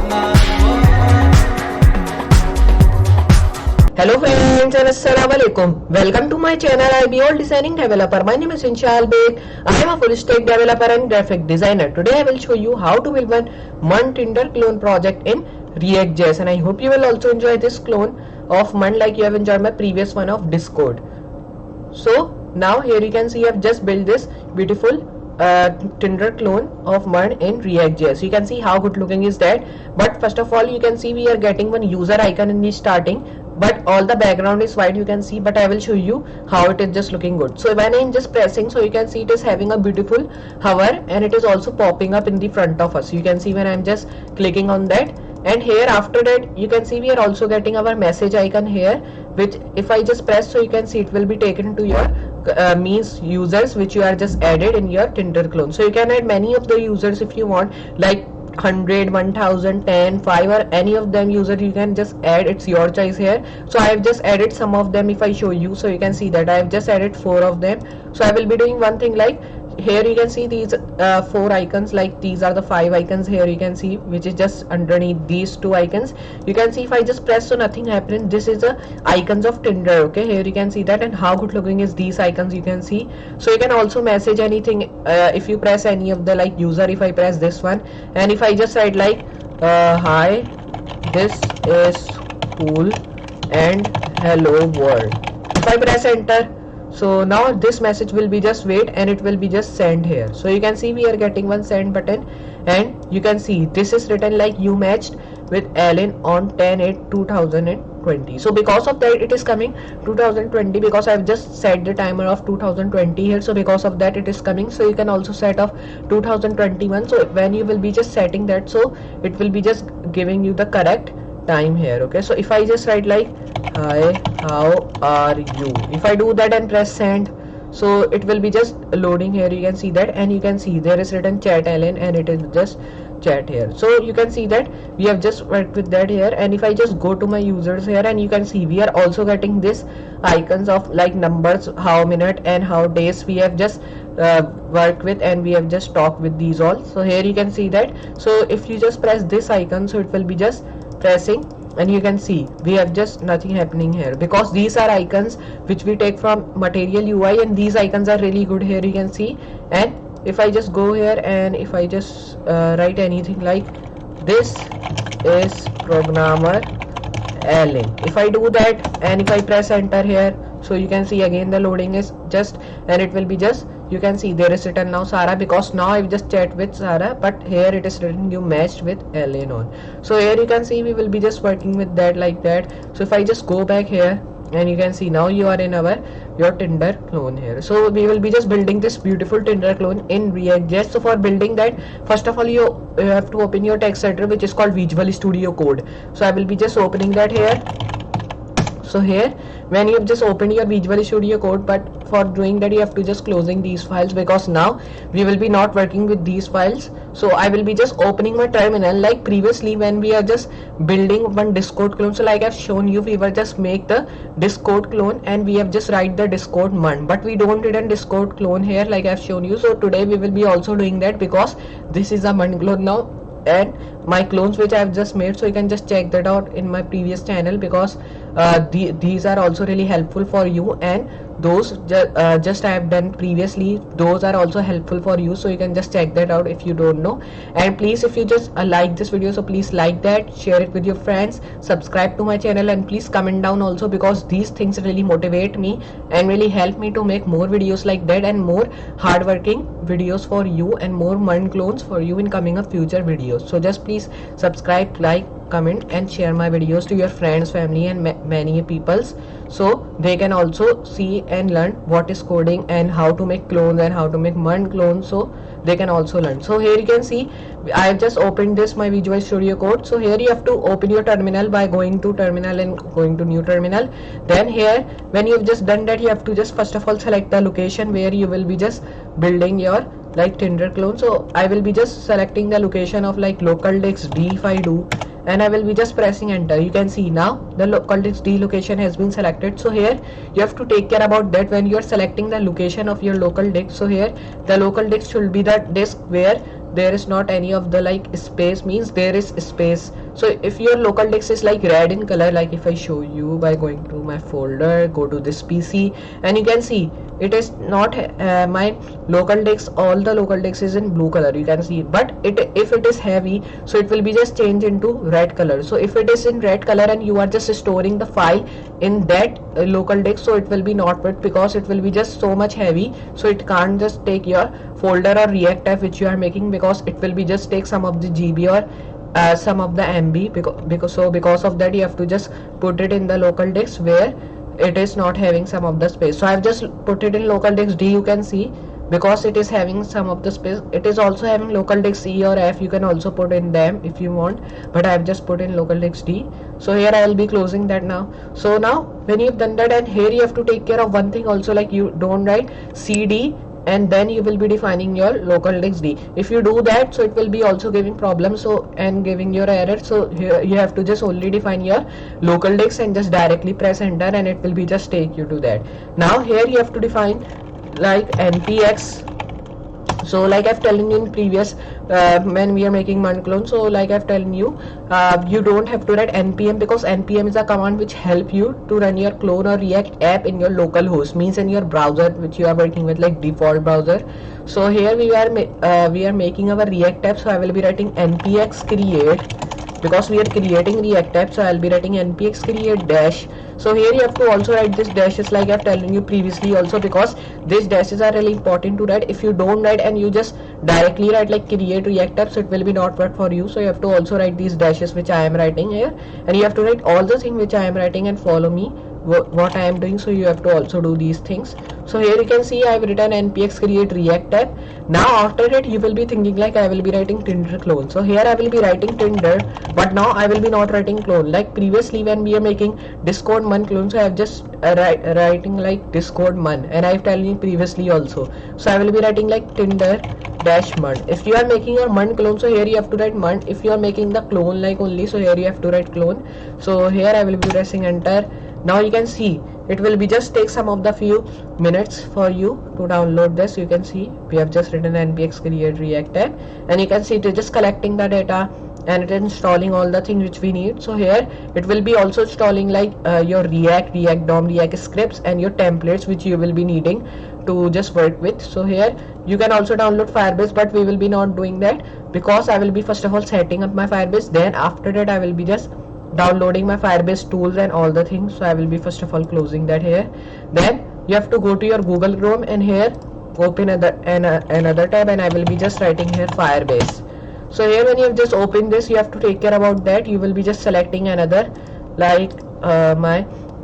Hello friends and Assalamualaikum. Welcome to my channel. I be all designing developer. My name is Inshal. I am a full stack developer and graphic designer. Today I will show you how to build one MERN Tinder clone project in React.js, and I hope you will also enjoy this clone of MERN like you have enjoyed my previous one of Discord. So now here you can see I have just built this beautiful Tinder clone of MERN in React.js. You can see how good looking is that. But first of all, you can see we are getting one user icon in the starting, but all the background is white, you can see, but I will show you how it is just looking good. So when I'm just pressing, so you can see it is having a beautiful hover, and it is also popping up in the front of us. You can see when I'm just clicking on that, and here after that you can see we are also getting our message icon here, which if I just press, so you can see it will be taken to your means users which you are just added in your Tinder clone. So you can add many of the users if you want, like 100, 1000, 10, 5 or any of them user you can just add. It's your choice here. So I have just added some of them. If I show you, so you can see that I have just added 4 of them. So I will be doing one thing, like here you can see these 4 icons, like these are the 5 icons here you can see, which is just underneath these 2 icons. You can see if I just press, so nothing happening. This is the icons of Tinder. Okay, here you can see that, and how good looking is these icons you can see. So you can also message anything if you press any of the like user. If I press this one, and if I just write like hi, this is cool and hello world, if I press enter, so now this message will be just wait, and it will be just send here. So you can see we are getting one send button, and you can see this is written like you matched with Ellen on 10/8/2020. So because of that it is coming 2020, because I have just set the timer of 2020 here. So because of that it is coming. So you can also set off 2021. So when you will be just setting that, so it will be just giving you the correct time here. Okay, so if I just write like hi, how are you, if I do that and press send, so it will be just loading here. You can see that, and you can see there is written chat Ellen, and it is just chat here. So you can see that we have just worked with that here. And if I just go to my users here, and you can see we are also getting this icons of like numbers, how minute and how days we have just worked with, and we have just talked with these all. So here you can see that. So if you just press this icon, so it will be just pressing, and you can see we have just nothing happening here, because these are icons which we take from Material UI, and these icons are really good here you can see. And if I just go here, and if I just write anything like this is programmer Ellen, if I do that and if I press enter here, so you can see again the loading is just, and it will be just, you can see there is written now Sarah, because now I've just chat with Sarah, but here it is written you matched with Ellen on. So here you can see we will be just working with that like that. So if I just go back here, and you can see now you are in your Tinder clone here. So we will be just building this beautiful Tinder clone in React.js. So for building that, first of all you have to open your text editor, which is called Visual Studio Code. So I will be just opening that here. So here when you have just opened your Visual Studio Code, but for doing that you have to just closing these files, because now we will be not working with these files. So I will be just opening my terminal, like previously when we are just building one Discord clone. So like I've shown you, we will just make the Discord clone, and we have just write the Discord MERN, but we don't written Discord clone here like I've shown you. So today we will be also doing that, because this is a MERN clone now, and my clones which I have just made. So you can just check that out in my previous channel, because these are also really helpful for you, and those just I have done previously, those are also helpful for you. So you can just check that out if you don't know. And please, if you just like this video, so please like that, share it with your friends, subscribe to my channel, and please comment down also, because these things really motivate me and really help me to make more videos like that, and more hardworking videos for you, and more MERN clones for you in coming up future videos. So just please subscribe, like, comment, and share my videos to your friends, family, and many peoples, so they can also see and learn what is coding and how to make clones and how to make MERN clones, so they can also learn. So here you can see I have just opened this my Visual Studio Code. So here you have to open your terminal by going to terminal and going to new terminal. Then here when you've just done that, you have to just first of all select the location where you will be just building your like Tinder clone. So I will be just selecting the location of like localdisk D if I do, and I will be just pressing enter. You can see now the localdisk D location has been selected. So here you have to take care about that when you are selecting the location of your local disk. So here the local disk should be the disk where there is not any of the like space, means there is space. So if your local disk is like red in color, like if I show you by going to my folder, go to this PC, and you can see it is not my local disk, all the local disk is in blue color, you can see. But if it is heavy, so it will be just change into red color. So if it is in red color and you are just storing the file in that local disk, so it will be not good, because it will be just so much heavy, so it can't just take your folder or React app which you are making, because it will be just take some of the GB or some of the MB, because of that you have to just put it in the local disk where it is not having some of the space. So I've just put it in local disk D, you can see, because it is having some of the space. It is also having local disk E or F, you can also put in them if you want, but I've just put in local disk D. So here I will be closing that now. So now when you've done that, and here you have to take care of one thing also, like you don't write CD and then you will be defining your local disk D. If you do that, so it will be also giving problems, so and giving your error. So here you have to just only define your local disk and just directly press enter, and it will be just take you to that. Now here you have to define like npx. So like I've telling you in previous when we are making MERN clone, so like I've telling you, you don't have to write npm, because npm is a command which help you to run your clone or React app in your local host, means in your browser which you are working with, like default browser. So here we are making our React app, so I will be writing npx create, because we are creating React app, so I'll be writing npx create dash. So here you have to also write this dashes like I've telling you previously also, because these dashes are really important to write. If you don't write and you just directly write like create React app, so it will be not work for you. So you have to also write these dashes which I am writing here, and you have to write all the things which I am writing and follow me what I am doing. So you have to also do these things. So here you can see I have written npx create React app. Now after it you will be thinking like I will be writing Tinder clone. So here I will be writing Tinder, but now I will be not writing clone. Like previously when we are making Discord MERN clone, so I have just writing like Discord MERN, and I have told you previously also. So I will be writing like Tinder dash MERN. If you are making your MERN clone, so here you have to write MERN. If you are making the clone like only, so here you have to write clone. So here I will be pressing enter. Now you can see it will be just take some of the few minutes for you to download this. You can see we have just written npx create React app, and you can see it is just collecting the data and it is installing all the things which we need. So here it will be also installing like your React DOM, React scripts, and your templates which you will be needing to just work with. So here you can also download Firebase, but we will be not doing that, because I will be first of all setting up my Firebase, then after that I will be just downloading my Firebase tools and all the things. So I will be first of all closing that here. Then you have to go to your Google Chrome and here open another tab, and I will be just writing here Firebase. So here when you have just opened this, you have to take care about that. You will be just selecting another like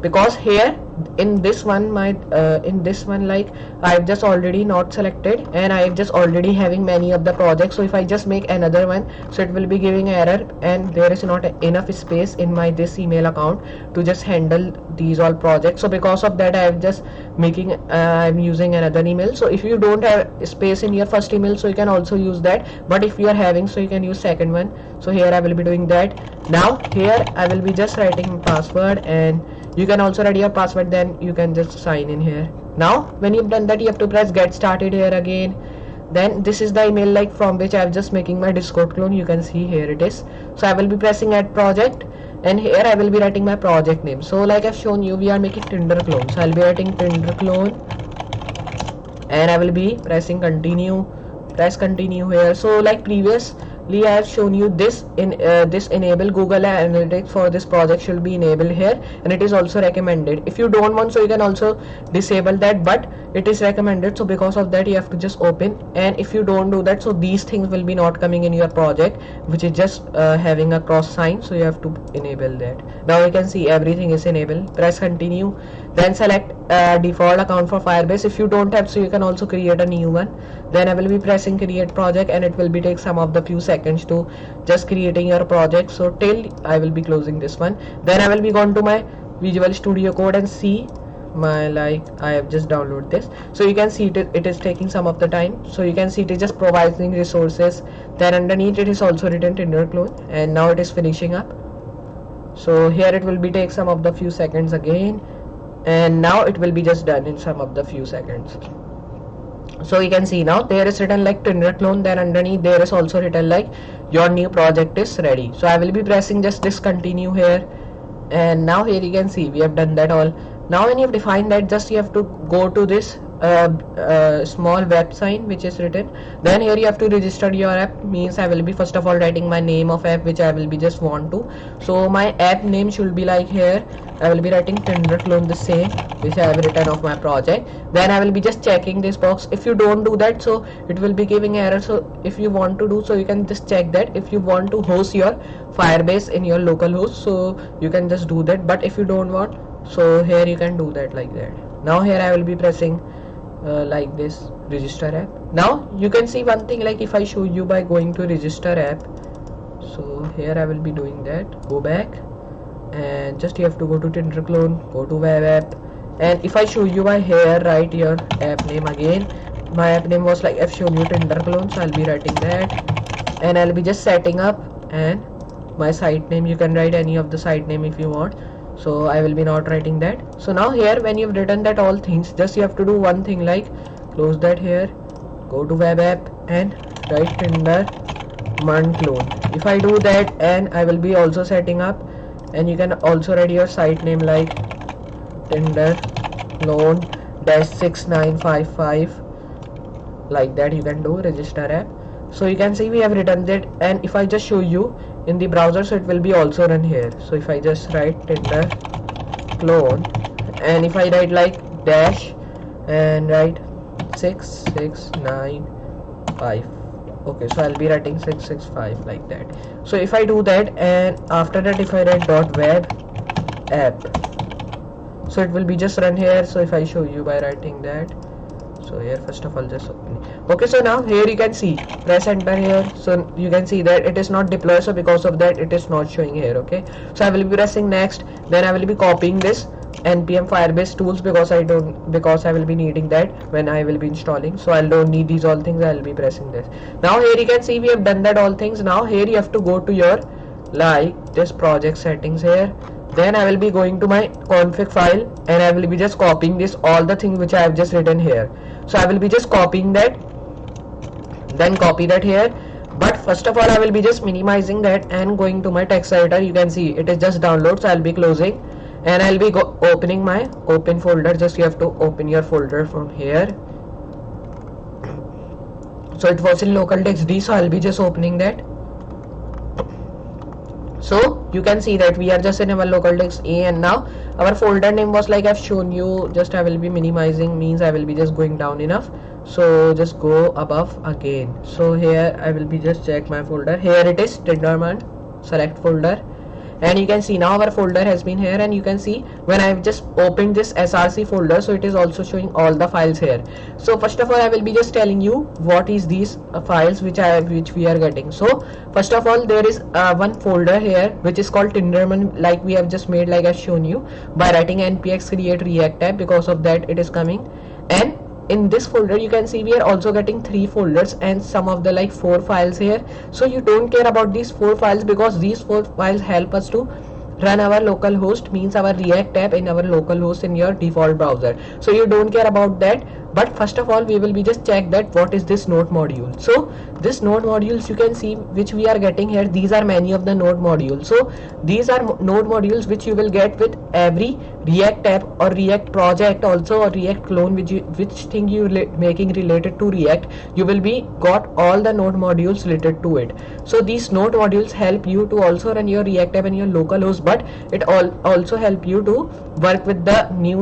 because here in this one like I've just already not selected, and I've just already having many of the projects. So if I just make another one, so it will be giving error, and there is not enough space in my this email account to just handle these all projects. So because of that I'm just making I'm using another email. So if you don't have space in your first email, so you can also use that, but if you are having, so you can use second one. So here I will be doing that. Now here I will be just writing password, and you can also write your password, then you can just sign in here. Now when you've done that, you have to press get started here again. Then this is the email like from which I am just making my Discord clone. You can see here it is. So I will be pressing add project, and here I will be writing my project name. So like I've shown you, we are making Tinder clone, so I'll be writing Tinder clone, and I will be pressing continue. Press continue here. So like previously I have shown you this this enable Google Analytics for this project should be enabled here, and it is also recommended. If you don't want, so you can also disable that, but it is recommended. So because of that you have to just open, and if you don't do that, so these things will be not coming in your project, which is just having a cross sign. So you have to enable that. Now you can see everything is enabled. Press continue, then select default account for Firebase. If you don't have, so you can also create a new one. Then I will be pressing create project, and it will be take some of the few seconds to just creating your project. So till I will be closing this one, then I will be going to my Visual Studio Code and see my I have just downloaded this. So you can see it is taking some of the time. So you can see it is just providing resources, then underneath it is also written Tinder clone, and now it is finishing up. So here it will be take some of the few seconds again, and now it will be just done in some of the few seconds. So you can see now there is written like Tinder Clone, then underneath there is also written like your new project is ready. So I will be pressing just this continue here, and now here you can see we have done that all. Now when you have defined that, just you have to go to this small web sign which is written. Then here you have to register your app. Means I will be first of all writing my name of app which I will be just want to. So my app name should be like here. I will be writing Tinder Clone the same which I have written of my project. Then I will be just checking this box. If you don't do that, so it will be giving error. So if you want to do, so you can just check that. If you want to host your Firebase in your local host, so you can just do that. But if you don't want, so here you can do that like that. Now here I will be pressing like this register app. Now you can see one thing, like if I show you by going to register app, so here I will be doing that. Go back and just you have to go to Tinder Clone, go to web app, and if I show you by here, write your app name again. My app name was like I've shown you Tinder Clone, so I'll be writing that, and I'll be just setting up, and my site name you can write any of the site name if you want. So I will be not writing that. So now here when you've written that all things, just you have to do one thing, like close that here, go to web app and write Tinder MERN Clone. If I do that, and I will be also setting up, and you can also write your site name like Tinder Clone -6955, like that you can do register app. So you can see we have written that, and if I just show you in the browser, so it will be also run here. So if I just write Tinder Clone, and if I write like dash and write 6695, okay, so I'll be writing 665 like that. So if I do that, and after that if I write .web app, so it will be just run here. So if I show you by writing that, so here first of all just open. Okay, so now here you can see, press enter here, so you can see that it is not deployed, so because of that it is not showing here. Okay, so I will be pressing next, then I will be copying this npm firebase tools because I will be needing that when I will be installing. So I don't need these all things, I will be pressing this. Now here you can see we have done that all things. Now here you have to go to your like this project settings here. Then I will be going to my config file, and I will be just copying this all the things which I have just written here. So I will be just copying that, then copy that here. But first of all I will be just minimizing that and going to my text editor. You can see it is just download, so I'll be closing, and I'll be opening my open folder. Just you have to open your folder from here. So it was in localhost D, so I'll be just opening that. So you can see that we are just in our localhost A, and now our folder name was like I've shown you. Just I will be minimizing, means I will be just going down enough. So just go above again. So here I will be just check my folder. Here it is, Tinderman, select folder, and you can see now our folder has been here, and you can see when I've just opened this src folder, so it is also showing all the files here. So first of all I will be just telling you what is these files which we are getting. So first of all there is one folder here which is called Tinderman, like we have just made, like I've shown you by writing npx create react app. Because of that it is coming, and in this folder you can see we are also getting 3 folders and some of the like 4 files here. So you don't care about these 4 files because these 4 files help us to run our local host, means our react app in our local host in your default browser. So you don't care about that. But first of all we will be just check that what is this node module. So this node modules you can see which we are getting here, these are many of the node modules. So these are node modules which you will get with every react app or react project also, or react clone which thing you making related to react, you will be got all the node modules related to it. So these node modules help you to also run your react app in your local host, but it also help you to work with the new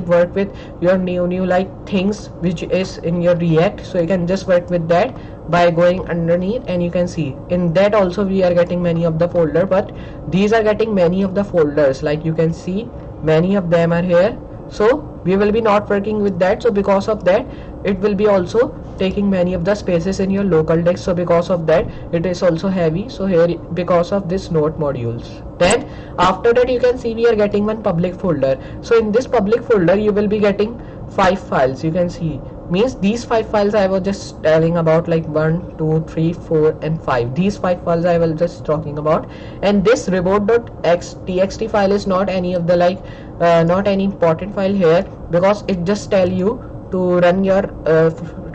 work with your new like things which is in your react. So you can just work with that by going underneath, and you can see in that also we are getting many of the folder, but these are getting many of the folders, like you can see many of them are here. So we will be not working with that. So because of that it will be also taking many of the spaces in your local disk. So because of that it is also heavy. So here because of this node modules. Then after that you can see we are getting one public folder. So in this public folder you will be getting 5 files. You can see, means these 5 files I was just telling about, like 1 2 3 4 and 5. These 5 files I was just talking about, and this report.txt file is not any of the like not any important file here, because it just tell you to run your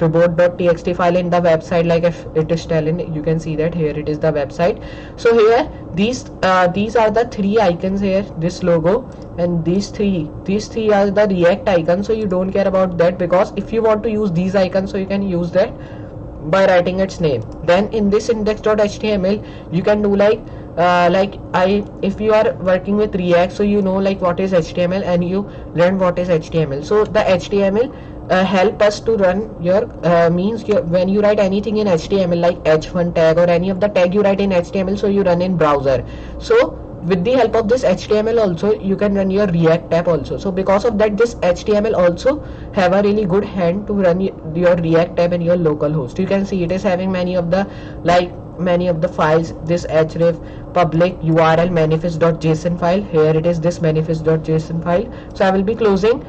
report.txt file in the website, like if it is telling, you can see that here it is the website. So here these are the three icons here, this logo, and these three are the React icons. So you don't care about that, because if you want to use these icons, so you can use that by writing its name. Then in this index.html you can do if you are working with React, so you know like what is HTML and you learn what is HTML. So the HTML help us to run your when you write anything in HTML, like h1 tag or any of the tag you write in HTML, so you run in browser. So with the help of this HTML also you can run your React tab also. So because of that, this HTML also have a really good hand to run your React tab in your local host. You can see it is having many of the files, this href public url manifest.json file. Here it is, this manifest.json file. So I will be closing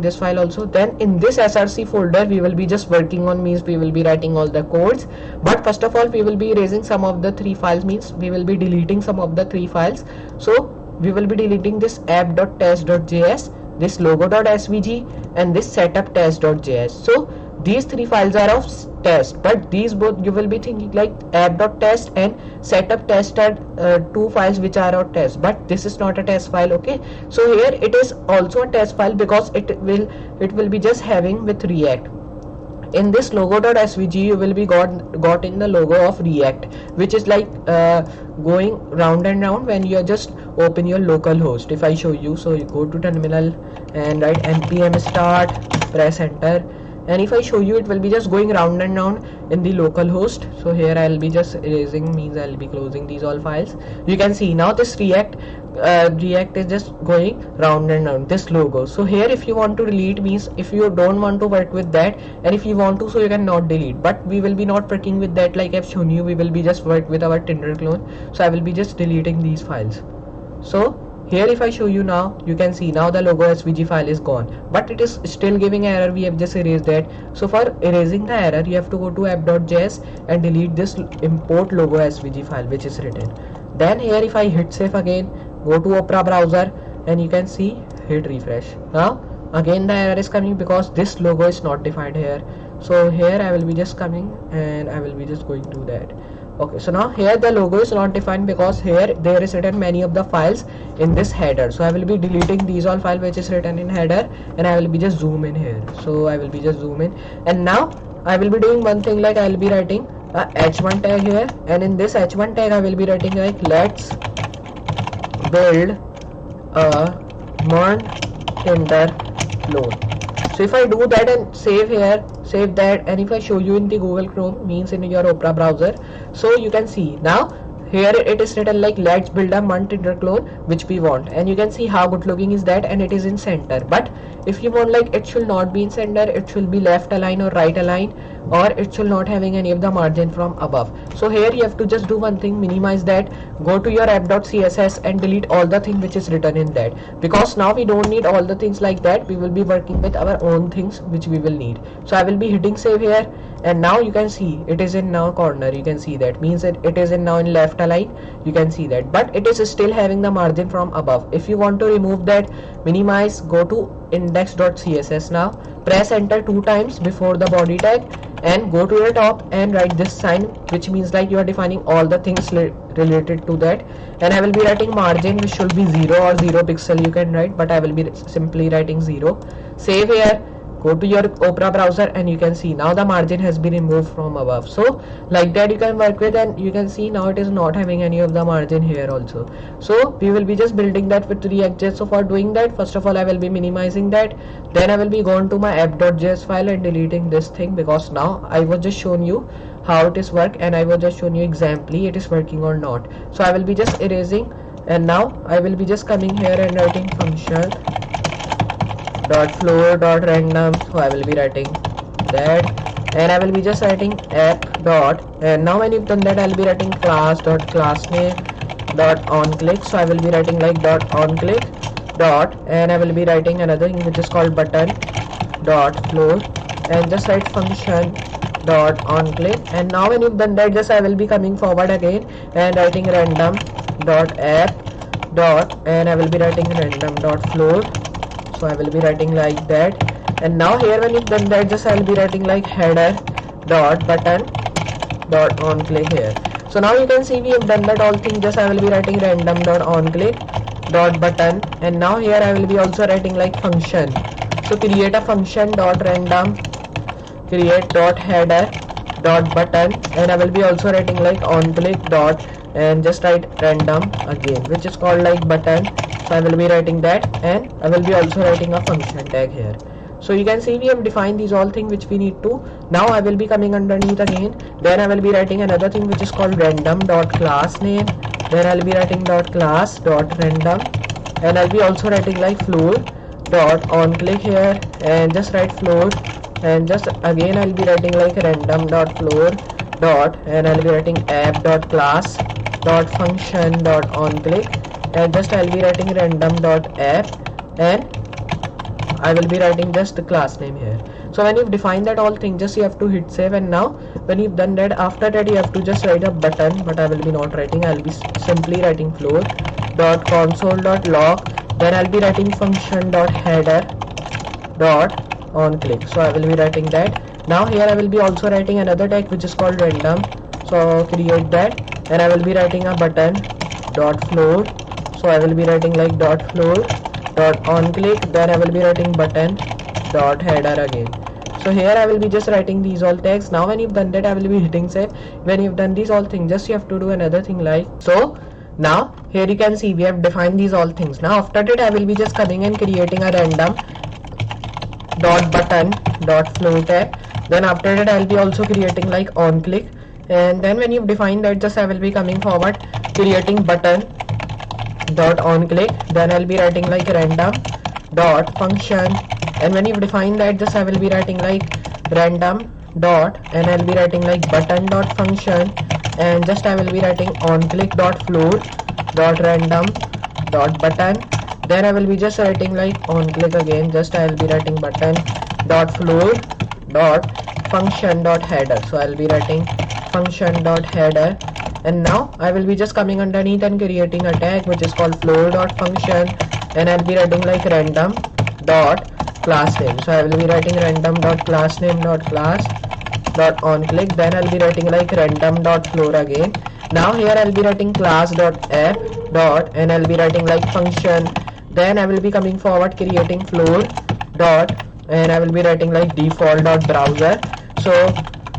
this file also. Then in this src folder we will be just working on, we will be writing all the codes. But first of all we will be erasing some of the three files, we will be deleting some of the three files. So we will be deleting this app.test.js, this logo.svg, and this setup.test.js. So these three files are of test, but these both you will be thinking like app.test and setup.test are two files which are of test, but this is not a test file. Okay, so here it is also a test file, because it will be just having with React. In this logo.svg you will be got in the logo of React, which is like going round and round when you are just open your local host. If I show you, so you go to terminal and write npm start, press enter, and if I show you, it will be just going round and round in the local host. So here I'll be just erasing, means I'll be closing these all files. You can see now this React is just going round and round, this logo. So here if you want to delete, means if you don't want to work with that, and if you want to, so you cannot delete. But we will be not working with that, like I've shown you, we will be just work with our Tinder clone. So I will be just deleting these files. So here if I show you now, you can see now the logo svg file is gone, but it is still giving error. We have just erased that. So for erasing the error, you have to go to app.js and delete this import logo svg file which is written. Then here if I hit save again, go to Opera browser, and you can see, hit refresh. Now again the error is coming because this logo is not defined here. So here I will be just coming and I will be just going to that. Okay, so now here the logo is not defined because here there is written many of the files in this header. So I will be deleting these all file which is written in header, and I will be just zoom in here. So I will be just zoom in, and now I will be doing one thing, like I will be writing a h1 tag here, and in this h1 tag I will be writing like let's build a MERN Tinder clone. So if I do that and save here, save that, and if I show you in the Google Chrome, means in your Opera browser, so you can see now here it is written like let's build a MERN Tinder clone which we want, and you can see how good looking is that, and it is in center. But if you want like it should not be in center, it should be left align or right align, or it should not having any of the margin from above. So here you have to just do one thing, minimize that, go to your app.css and delete all the thing which is written in that, because now we don't need all the things like that. We will be working with our own things which we will need. So I will be hitting save here, and now you can see it is in now corner. You can see that means it is in now in left align. You can see that, but it is still having the margin from above. If you want to remove that, minimize, go to index.css now, press enter 2 times before the body tag, and go to your top and write this sign, which means like you are defining all the things related to that. And I will be writing margin which should be 0 or 0 pixel you can write, but I will be simply writing 0. Save here, go to your Opera browser, and you can see now the margin has been removed from above. So like that you can work with, and you can see now it is not having any of the margin here also. So we will be just building that with React.js. So for doing that, first of all I will be minimizing that, then I will be going to my app.js file and deleting this thing, because now I was just showing you how it is work, and I was just showing you examply it is working or not. So I will be just erasing, and now I will be just coming here and writing function .floor.random. So I will be writing that, and I will be just writing app dot, and now when you've done that I will be writing class.classname dot on click. So I will be writing like dot on click dot, and I will be writing another thing which is called button dot floor, and just write function dot on click. And now when you've done that, just I will be coming forward again and writing random dot app dot, and I will be writing random dot floor. So I will be writing like that, And now here when you've done that, just I'll be writing like header dot button dot on click here. So now you can see we have done that all thing. Just I will be writing random dot on click dot button, and now here I will be also writing like function. So create a function dot random create dot header dot button, and I will be also writing like on click dot and just write random again, which is called like button. So I will be writing that, and I will be also writing a function tag here. So you can see we have defined these all things which we need to. Now I will be coming underneath again, then I will be writing another thing which is called random dot class name, then I'll be writing dot class dot random, and I'll be also writing like floor dot on click here, and just write floor, and just again I'll be writing like random dot floor dot, and I'll be writing app dot class dot function dot on click, and just I'll be writing random dot app, and I will be writing just the class name here. So when you've defined that all thing, just you have to hit save, and now when you've done that, after that you have to just write a button, but I will be not writing, I'll be simply writing floor dot console dot log, then I'll be writing function dot header dot on click. So I will be writing that. Now here I will be also writing another tag which is called random. So create that, and I will be writing a button dot floor. So I will be writing like dot floor dot on click, then I will be writing button dot header again. So here I will be just writing these all tags. Now when you've done that, I will be hitting save. When you've done these all things, just you have to do another thing like so. Now here you can see we have defined these all things. Now after that I will be just coming and creating a random dot button dot flow tag. Then after that I will be also creating like on click, and then when you've defined that, just I will be coming forward creating button dot on click, then I'll be writing like random dot function, and when you've defined that, just I will be writing like random dot, and I'll be writing like button dot function, and just I will be writing on click dot floor dot random dot button, then I will be just writing like on click again, just I will be writing button dot floor dot function dot header. So I'll be writing function dot header, and now I will be just coming underneath and creating a tag which is called floor dot function, and I'll be writing like random dot class name. So I will be writing random dot class name dot class dot on click, then I'll be writing like random dot floor again. Now here I'll be writing class dot app dot, and I'll be writing like function, then I will be coming forward creating floor dot, and I will be writing like default dot browser. So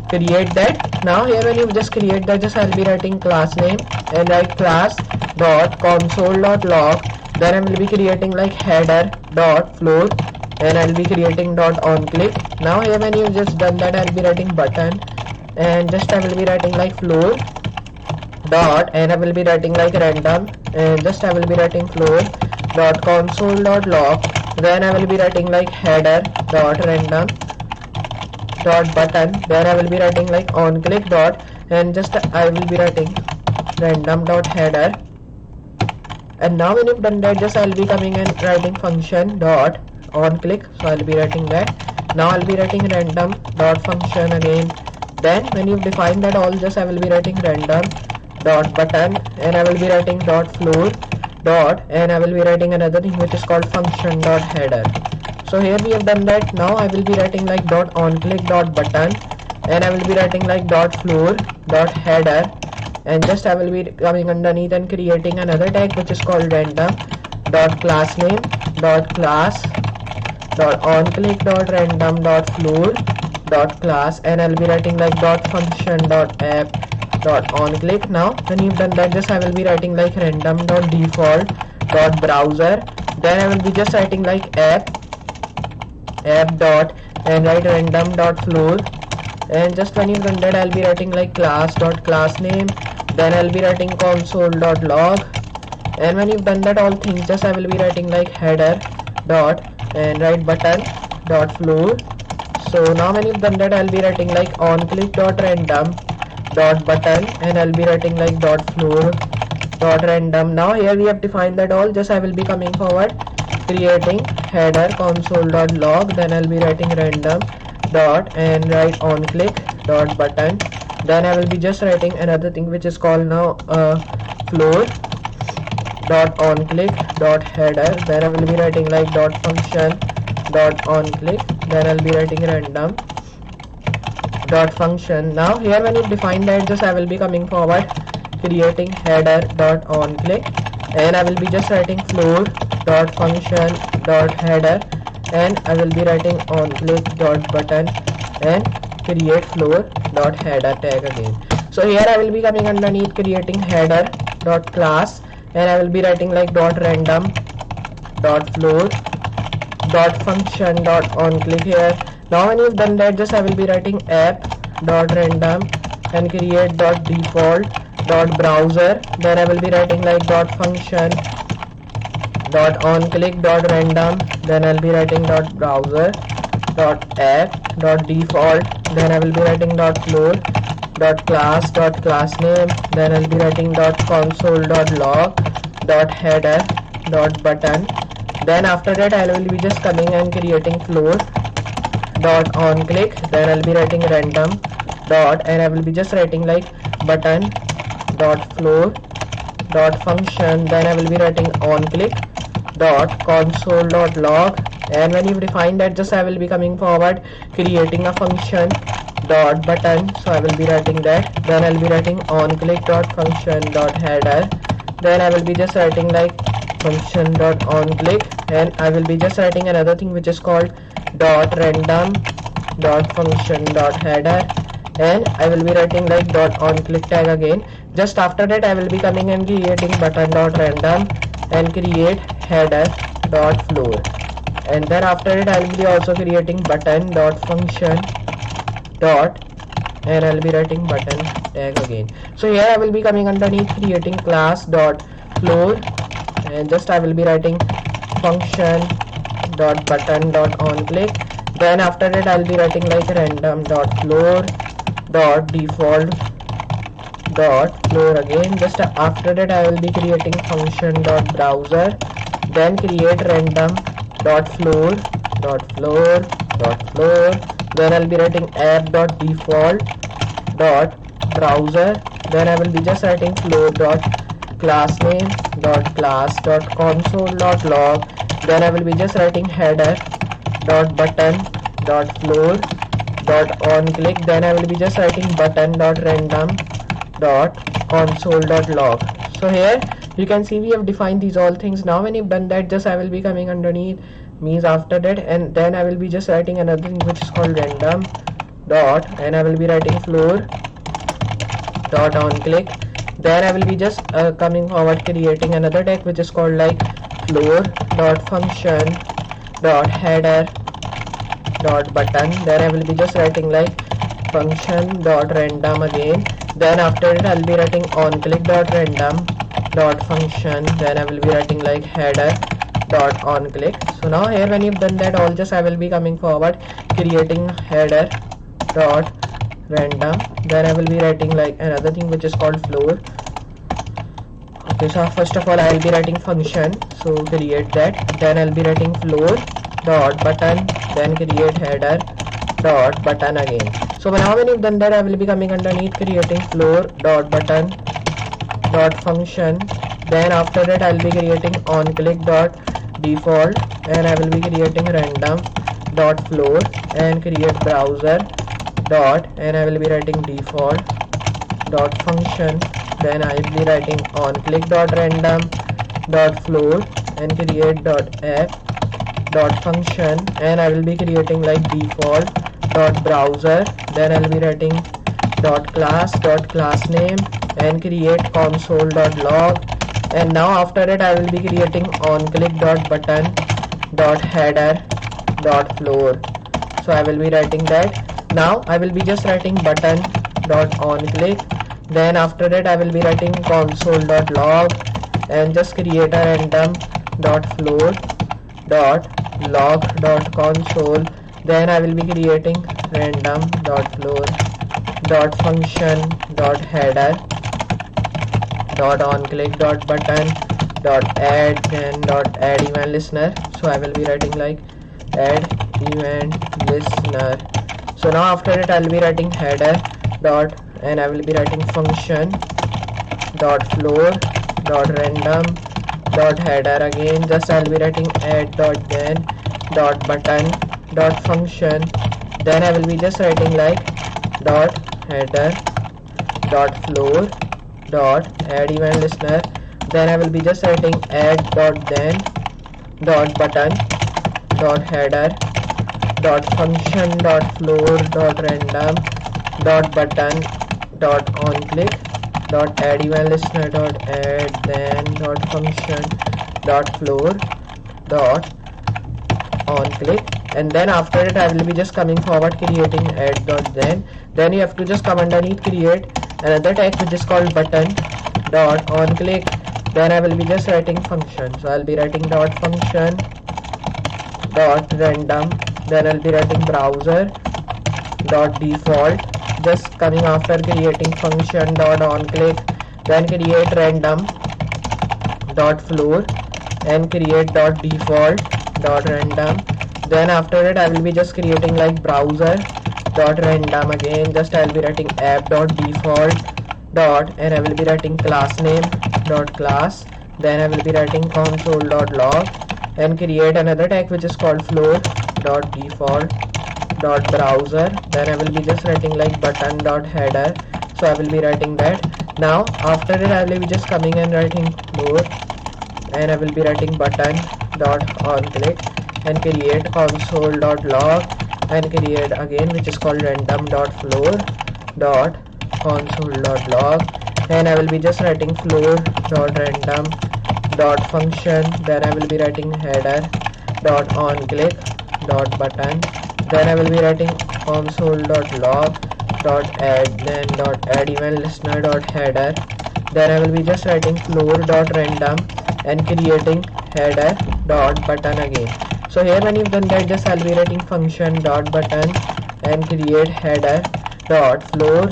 create that. Now here when you just create that, just I'll be writing class name and write class dot console dot log, then I will be creating like header dot floor, and I'll be creating dot on click. Now here when you just done that, I'll be writing button, and just I will be writing like floor dot, and I will be writing like random, and just I will be writing floor dot console dot log, then I will be writing like header dot random dot button, then I will be writing like on click dot, and just I will be writing random dot header. And now when you've done that, just I'll be coming and writing function dot on click. So I'll be writing that. Now I'll be writing random dot function again. Then when you've defined that all, just I will be writing random dot button, and I will be writing dot floor dot, and I will be writing another thing which is called function dot header. So here we have done that. Now I will be writing like dot on click dot button, and I will be writing like dot floor dot header, and just I will be coming underneath and creating another tag which is called random dot class name dot class dot on click dot random dot floor dot class, and I'll be writing like dot function dot app dot on click. Now when you've done that, just I will be writing like random dot default dot browser, then I will be just writing like app dot, and write random dot floor, and just when you've done that, I'll be writing like class dot class name, then I'll be writing console dot log, and when you've done that all things, just I will be writing like header dot, and write button dot floor. So now when you've done that, I'll be writing like on click dot random dot button, and I'll be writing like dot floor dot random. Now here we have defined that all, just I will be coming forward creating header console dot log, then I'll be writing random dot, and write on click dot button, then I will be just writing another thing which is called now floor dot on click dot header, then I will be writing like dot function dot on click then I'll be writing random dot function. Now here when you define that, just I will be coming forward creating header dot on click, and I will be just writing floor dot function dot header, and I will be writing on click dot button and create floor dot header tag again. So here I will be coming underneath creating header dot class, and I will be writing like dot random dot floor dot function dot on click here. Now when you've done that, just I will be writing app dot random and create dot default dot browser, then I will be writing like dot function dot on click dot random, then I'll be writing dot browser dot app dot default, then I will be writing dot floor dot class name, then I'll be writing dot console dot log dot header dot button. Then after that I will be just coming and creating floor dot on click, then I'll be writing random dot, and I will be just writing like button dot floor dot function, then I will be writing on click dot console dot log, and when you define that, just I will be coming forward creating a function dot button, so I will be writing that, then I'll be writing on click dot function dot header, then I will be just writing like function dot on click, and I will be just writing another thing which is called dot random dot function dot header, and I will be writing like dot on click tag again. Just after that I will be coming and creating button dot random and create header dot floor, and then after it I will be also creating button dot function dot, and I will be writing button tag again. So here I will be coming underneath creating class dot floor, and just I will be writing function dot button dot on click, then after that I will be writing like random dot floor dot default dot floor again. Just after that I will be creating function dot browser, then create random dot floor dot floor dot floor, then I'll be writing app dot default dot browser, then I will be just writing floor dot class name dot class dot console dot log, then I will be just writing header dot button dot floor dot on click, then I will be just writing button dot random dot console dot log. So here you can see we have defined these all things. Now when you've done that, just I will be coming underneath means after that, and then I will be just writing another thing which is called random dot, and I will be writing floor dot on click, then I will be just coming forward creating another tag which is called like floor dot function dot header dot button, then I will be just writing like function dot random again, then after it I'll be writing on click dot random dot function, then I will be writing like header dot on click. So now here when you've done that all, just I will be coming forward creating header dot random, then I will be writing like another thing which is called floor. Okay, so first of all I will be writing function, so create that, then I'll be writing floor dot button, then create header dot button again. So now when you've done that, I will be coming underneath creating floor dot button dot function, then after that I'll be creating on click dot default, and I will be creating random dot floor and create browser dot, and I will be writing default dot function, then I will be writing on click dot random dot floor and create dot app dot function, and I will be creating like default dot browser, then I will be writing dot class name and create console dot log, and now after that I will be creating on click dot button dot header dot floor. So I will be writing that. Now I will be just writing button dot on click, then after that I will be writing console dot log and just create a random dot floor dot log dot console, then I will be creating random dot floor dot function dot header dot on click dot button dot add and dot add event listener. So I will be writing like add event listener. So now after it I will be writing header dot, and I will be writing function dot floor dot random dot header again, just I will be writing add dot then dot button dot function, then I will be just writing like dot header dot floor dot add event listener, then I will be just writing add dot then dot button dot header dot function dot floor dot random dot button dot on click dot add event listener dot add then dot function dot floor dot on click, and then after it I will be just coming forward creating add dot then you have to just come underneath create another tag which is called button dot on click, then I will be just writing function, so I'll be writing dot function dot random, then I'll be writing browser dot default, just coming after creating function dot on click, then create random dot floor and create dot default dot random, then after it I will be just creating like browser dot random, again just I will be writing app dot default dot, and I will be writing class name dot class, then I will be writing console dot log and create another tag which is called floor dot default dot browser, then I will be just writing like button dot header, so I will be writing that. Now after it I will be just coming and writing floor, and I will be writing button dot on click and create console dot log and create again which is called random dot floor dot console dot log, and I will be just writing floor dot random dot function, then I will be writing header dot on click dot button, then I will be writing console dot log dot add then dot add event listener dot header, then I will be just writing floor dot random and creating header dot button again. So here when you've done that, just I'll be writing function dot button and create header dot floor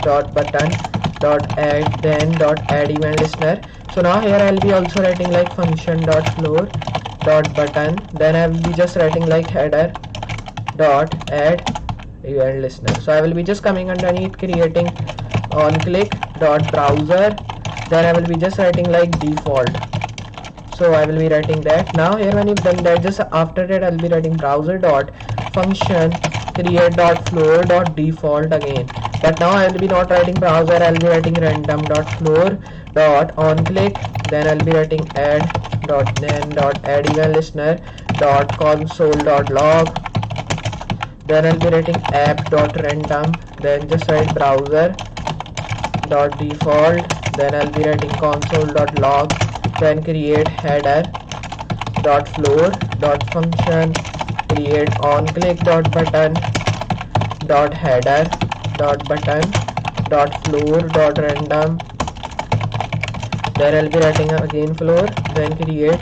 dot button dot add then dot add event listener. So now here I'll be also writing like function dot floor dot button, then I will be just writing like header dot add event listener. So I will be just coming underneath creating on click dot browser, then I will be just writing like default, so I will be writing that. Now here when you've done that, just after that I'll be writing browser dot function create dot floor dot default again, but now I will be not writing browser, I'll be writing random dot floor dot on click, then I'll be writing add dot then dot add event listener dot console dot log, then I'll be writing app dot random, then just write browser dot default, then I'll be writing console dot log, then create header dot floor dot function create on click dot button dot header dot button dot floor dot random, then I'll be writing again floor, then create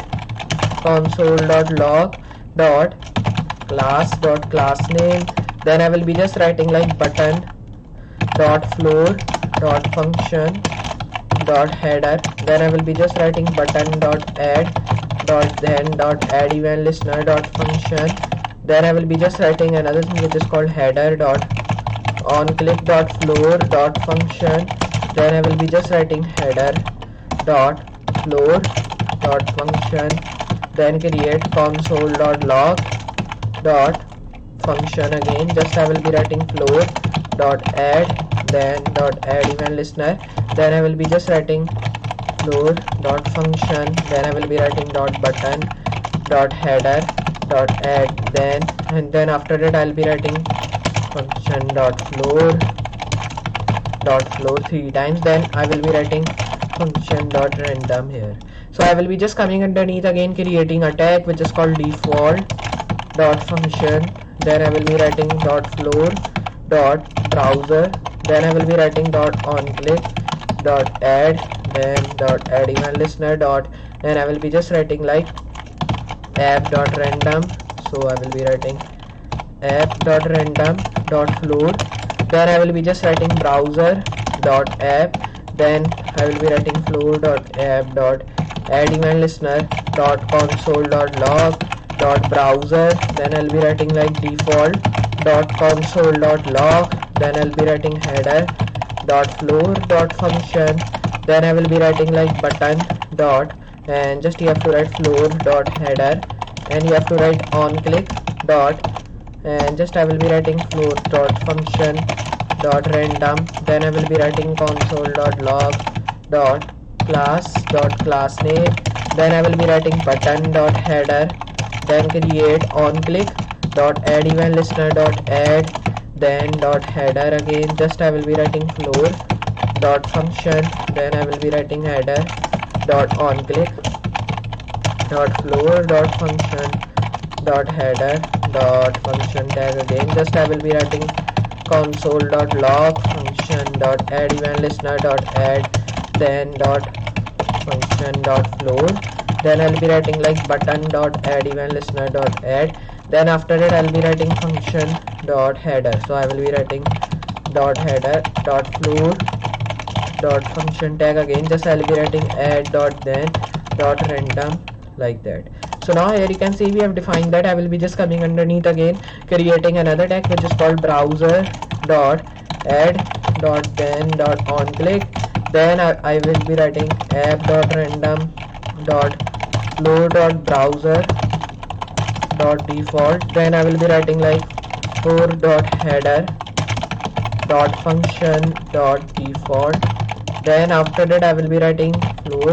console dot log dot class name, then I will be just writing like button dot floor dot function dot header, then I will be just writing button dot add dot then dot add event listener dot function, then I will be just writing another thing which is called header dot on click dot floor dot function, then I will be just writing header dot floor dot function, then create console dot log dot function again, just I will be writing floor dot add then dot add event listener, then I will be just writing floor dot function, then I will be writing dot button dot header dot add then, and then after that I'll be writing function dot floor 3 times, then I will be writing function dot random here. So I will be just coming underneath again creating a tag which is called default dot function, then I will be writing dot floor dot browser, then I will be writing dot on click dot add then dot add event listener dot, and I will be just writing like app dot random, so I will be writing app dot random dot floor, then I will be just writing browser dot app, then I will be writing floor dot app dot add event listener dot console dot log dot browser, then I'll be writing like default dot console dot log, then I'll be writing header dot floor dot function, then I will be writing like button dot, and just you have to write floor dot header, and you have to write on click dot, and just I will be writing floor dot function dot random. Then I will be writing console dot log dot class name. Then I will be writing button dot header. Then create on click dot add event listener dot add. Then dot header again. Just I will be writing floor dot function. Then I will be writing header dot on click dot floor dot function dot header dot function tag again. Just I will be writing console dot log function dot add event listener dot add. Then dot function dot floor. Then I'll be writing like button dot add event listener dot add. Then after it I'll be writing function dot header. So I will be writing dot header dot floor dot function tag again. Just I'll be writing add dot then dot random, like that. So now here you can see we have defined that. I will be just coming underneath again, creating another tag which is called browser dot add dot then dot on click. Then I will be writing app dot random dot flow dot browser dot default. Then I will be writing like floor dot header dot function dot default. Then after that I will be writing floor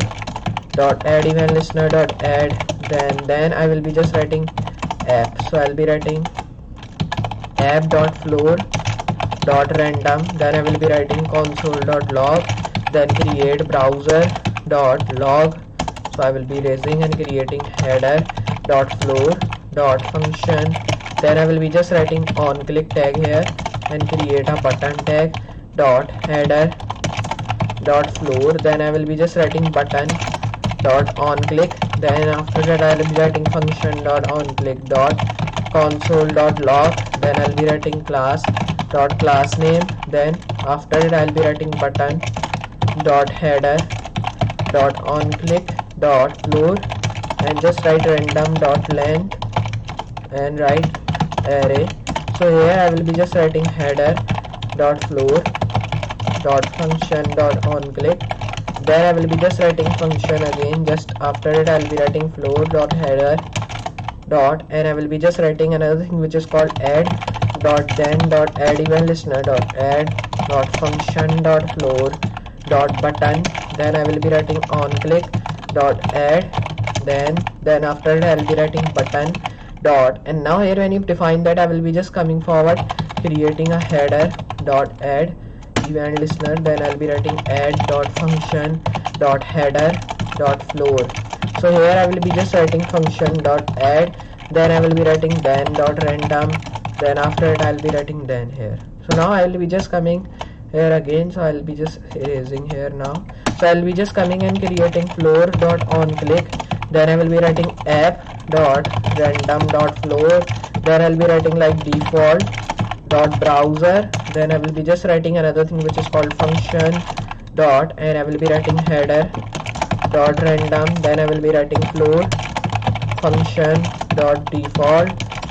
dot add event listener dot add. Then I will be just writing app. So I'll be writing app dot floor dot random. Then I will be writing console dot log. Then create browser dot log. So I will be raising and creating header dot floor dot function. Then I will be just writing on click tag here and create a button tag dot header dot floor. Then I will be just writing button dot on click. Then after that I will be writing function dot on click dot console dot log. Then I'll be writing class dot class name. Then after that I'll be writing button dot header dot on click dot floor, and just write random dot length and write array. So here I will be just writing header dot floor dot function dot on click. Then I will be just writing function again. Just after it I will be writing floor dot header dot, and I will be just writing another thing which is called add dot then dot add event listener dot add dot function dot floor dot button. Then I will be writing on click dot add. Then after that I will be writing button dot, and now here when you define that I will be just coming forward, creating a header dot add event listener. Then I'll be writing add dot function dot header dot floor. So here I will be just writing function dot add. Then I will be writing then dot random. Then after it I'll be writing then here. So now I will be just coming here again. So I'll be just erasing here now. So I'll be just coming and creating floor dot on click. Then I will be writing app dot random dot floor. Then I'll be writing like default dot browser. Then I will be just writing another thing which is called function dot, and I will be writing header dot random. Then I will be writing floor function dot default.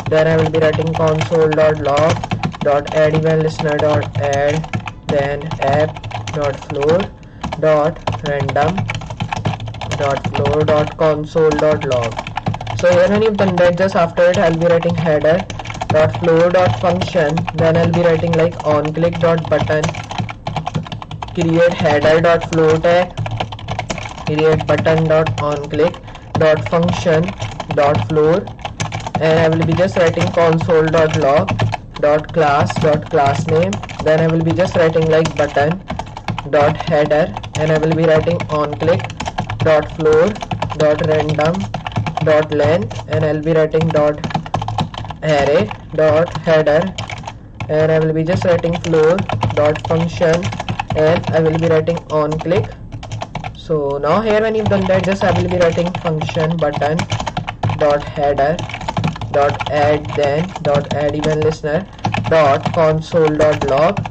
Then I will be writing console dot log dot add event listener dot add. Then app dot floor dot random dot floor dot console dot log. So here when you've done that, just after it I'll be writing header dot floor dot function. Then I'll be writing like on click dot button, create header dot floor tag, create button dot on click dot function dot floor, and I will be just writing console dot log dot class name. Then I will be just writing like button dot header, and I will be writing on click dot floor dot random dot length, and I'll be writing dot array dot header, and I will be just writing floor dot function, and I will be writing on click. So now here when you've done that, just I will be writing function button dot header dot add then dot add event listener dot console dot log,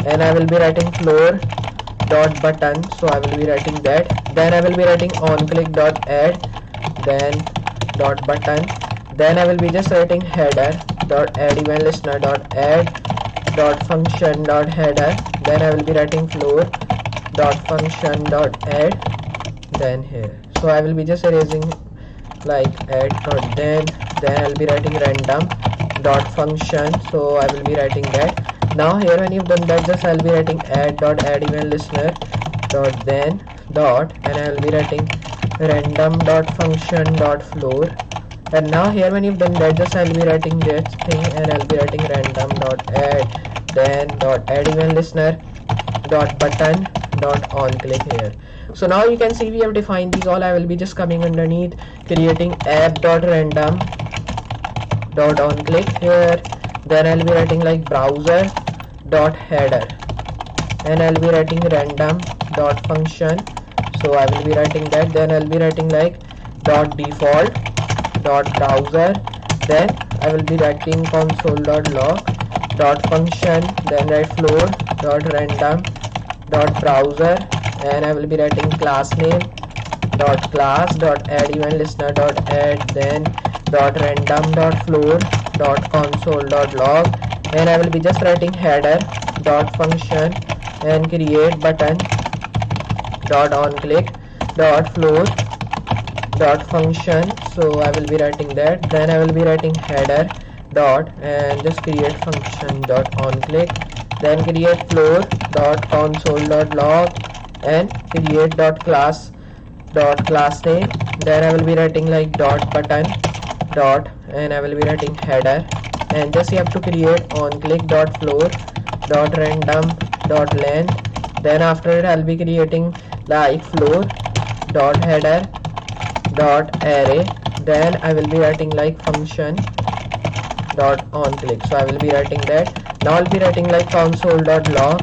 and I will be writing floor dot button. So I will be writing that. Then I will be writing on click dot add then dot button. Then I will be just writing header dot add event listener dot add dot function dot header. Then I will be writing floor dot function dot add then here. So I will be just erasing like add dot then I'll be writing random dot function. So I will be writing that. Now here when you've done that, just I'll be writing add dot add event listener dot then dot, and I will be writing random dot function dot floor. And now here when you've done that, just I'll be writing this thing, and I'll be writing random dot add then dot add event listener dot button dot on click here. So now you can see we have defined these all. I will be just coming underneath, creating app dot random dot on click here. Then I'll be writing like browser dot header, and I'll be writing random dot function. So I will be writing that. Then I'll be writing like dot default dot browser. Then I will be writing console dot log dot function. Then write floor dot random dot browser, and I will be writing class name dot class dot add event listener dot add then dot random dot floor dot console dot log, and I will be just writing header dot function and create button dot on click dot floor dot function. So I will be writing that. Then I will be writing header dot and just create function dot on click, then create floor dot console dot log and create dot class name. Then I will be writing like dot button dot, and I will be writing header, and just you have to create on click dot floor dot random dot length. Then after it I'll be creating like floor dot header dot array. Then I will be writing like function dot on click. So I will be writing that. Now I'll be writing like console dot log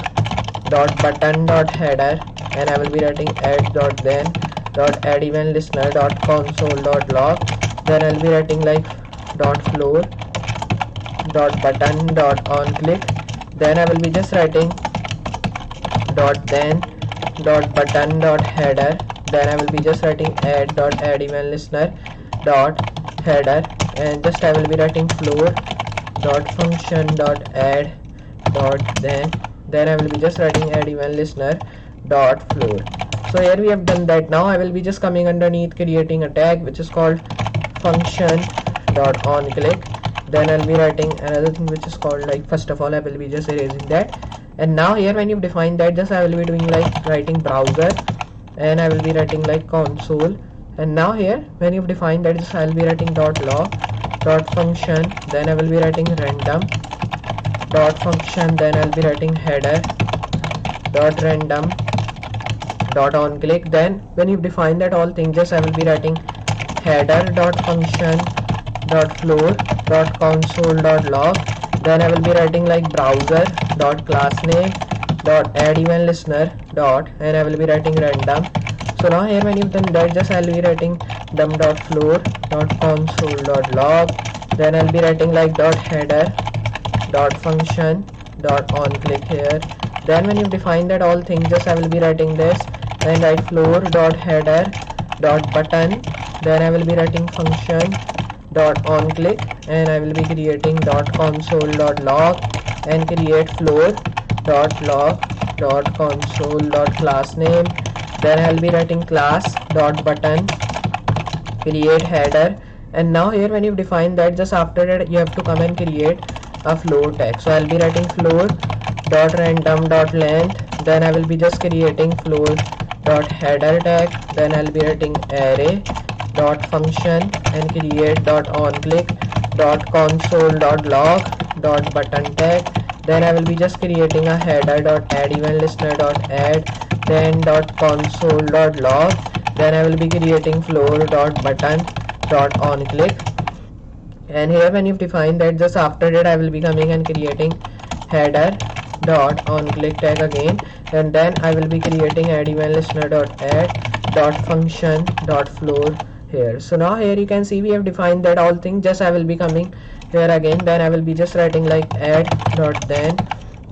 dot button dot header, and I will be writing add dot then dot add event listener dot console dot log. Then I'll be writing like dot floor dot button dot on click. Then I will be just writing dot then dot button dot header. Then I will be just writing add dot add event listener dot header, and just I will be writing floor dot function dot add dot then I will be just writing add event listener dot floor. So here we have done that. Now I will be just coming underneath, creating a tag which is called function dot on click. Then I'll be writing another thing which is called like, first of all I will be just erasing that. And now here when you define that, just I will be doing like writing browser, and I will be writing like console. And now here when you've defined that, just I will be writing dot log dot function. Then I will be writing random dot function. Then I'll be writing header dot random dot on click. Then when you define that all things, just I will be writing header dot function dot floor dot console dot log. Then I will be writing like browser dot class name dot add event listener dot, and I will be writing random. So now here when you've done that, just I'll be writing dum dot floor dot console dot log. Then I'll be writing like dot header dot function dot on click here. Then when you define that all things, just I will be writing this and write floor dot header dot button. Then I will be writing function dot on click, and I will be creating dot console dot log and create floor dot log dot console dot class name. Then I'll be writing class dot button, create header. And now here when you define that, just after that you have to come and create a floor tag. So I'll be writing floor dot random dot length. Then I will be just creating floor dot header tag. Then I'll be writing array dot function and create dot on click dot console dot log dot button tag. Then I will be just creating a header dot add event listener dot add then dot console dot log. Then I will be creating floor dot button dot on click. And here when you've defined that, just after that I will be coming and creating header dot on click tag again, and then I will be creating add event listener dot add dot function dot floor here. So now here you can see we have defined that all thing. Just I will be coming here again, then I will be just writing like add dot then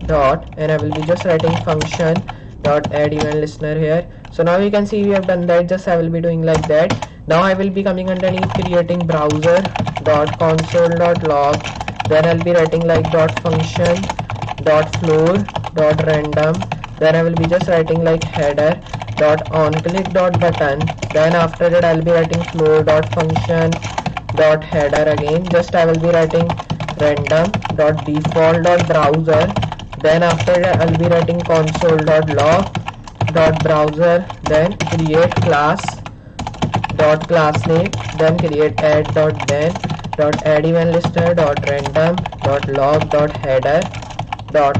dot, and I will be just writing function dot add event listener here. So now you can see we have done that. Just I will be doing like that. Now I will be coming underneath, creating browser dot console dot log. Then I'll be writing like dot function dot floor dot random. Then I will be just writing like header dot on click dot button. Then after that I'll be writing floor dot function dot header again. Just I will be writing random.default.browser. Then after that I'll be writing console.log.browser. Then create class name. Then create add event listener random log header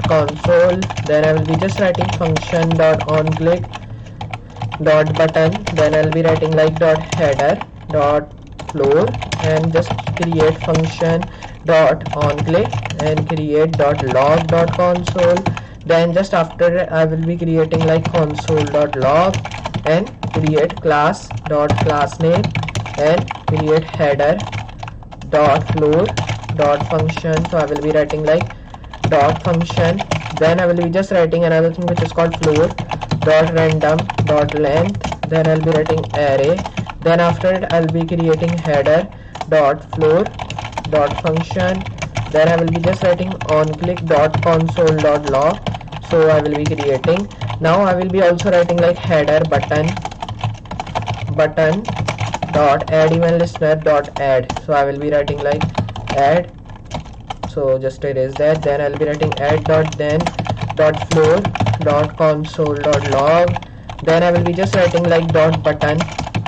console. Then I will be just writing function onClick button. Then I'll be writing like header floor, and just create function onClick and create log console. Then just after I will be creating like console.log and create class name and create header floor function. So I will be writing like function. Then I will be just writing another thing which is called floor random length. Then I'll be writing array. Then after it I'll be creating header floor function. Then I will be just writing onClick console.log. So I will be creating. Now I will be also writing like header button add event listener add. So I will be writing like add. So just erase that. Then I'll be writing add floor console.log. Then I will be just writing like button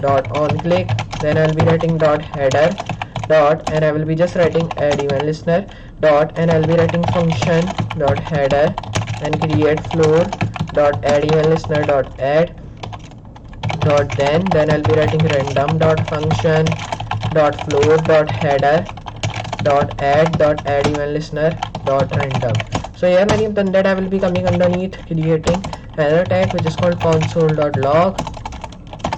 onClick. Then I'll be writing header and I will be just writing add event listener and I'll be writing function header and create floor add event listener add then I'll be writing random function floor header add event listener random. So here when you've done that, I will be coming underneath creating another tag which is called console.log.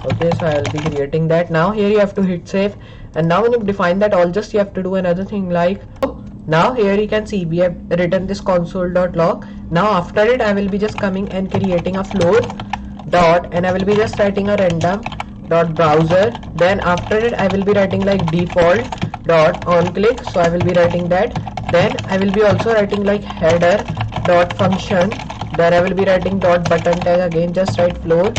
Okay, so I will be creating that. Now here you have to hit save, and now when you define that all, just you have to do another thing like, now here you can see we have written this console.log. Now after it I will be just coming and creating a floor and I will be just writing a random browser. Then after it I will be writing like default onClick. So I will be writing that. Then I will be also writing like header function. Then I will be writing button tag again, just write floor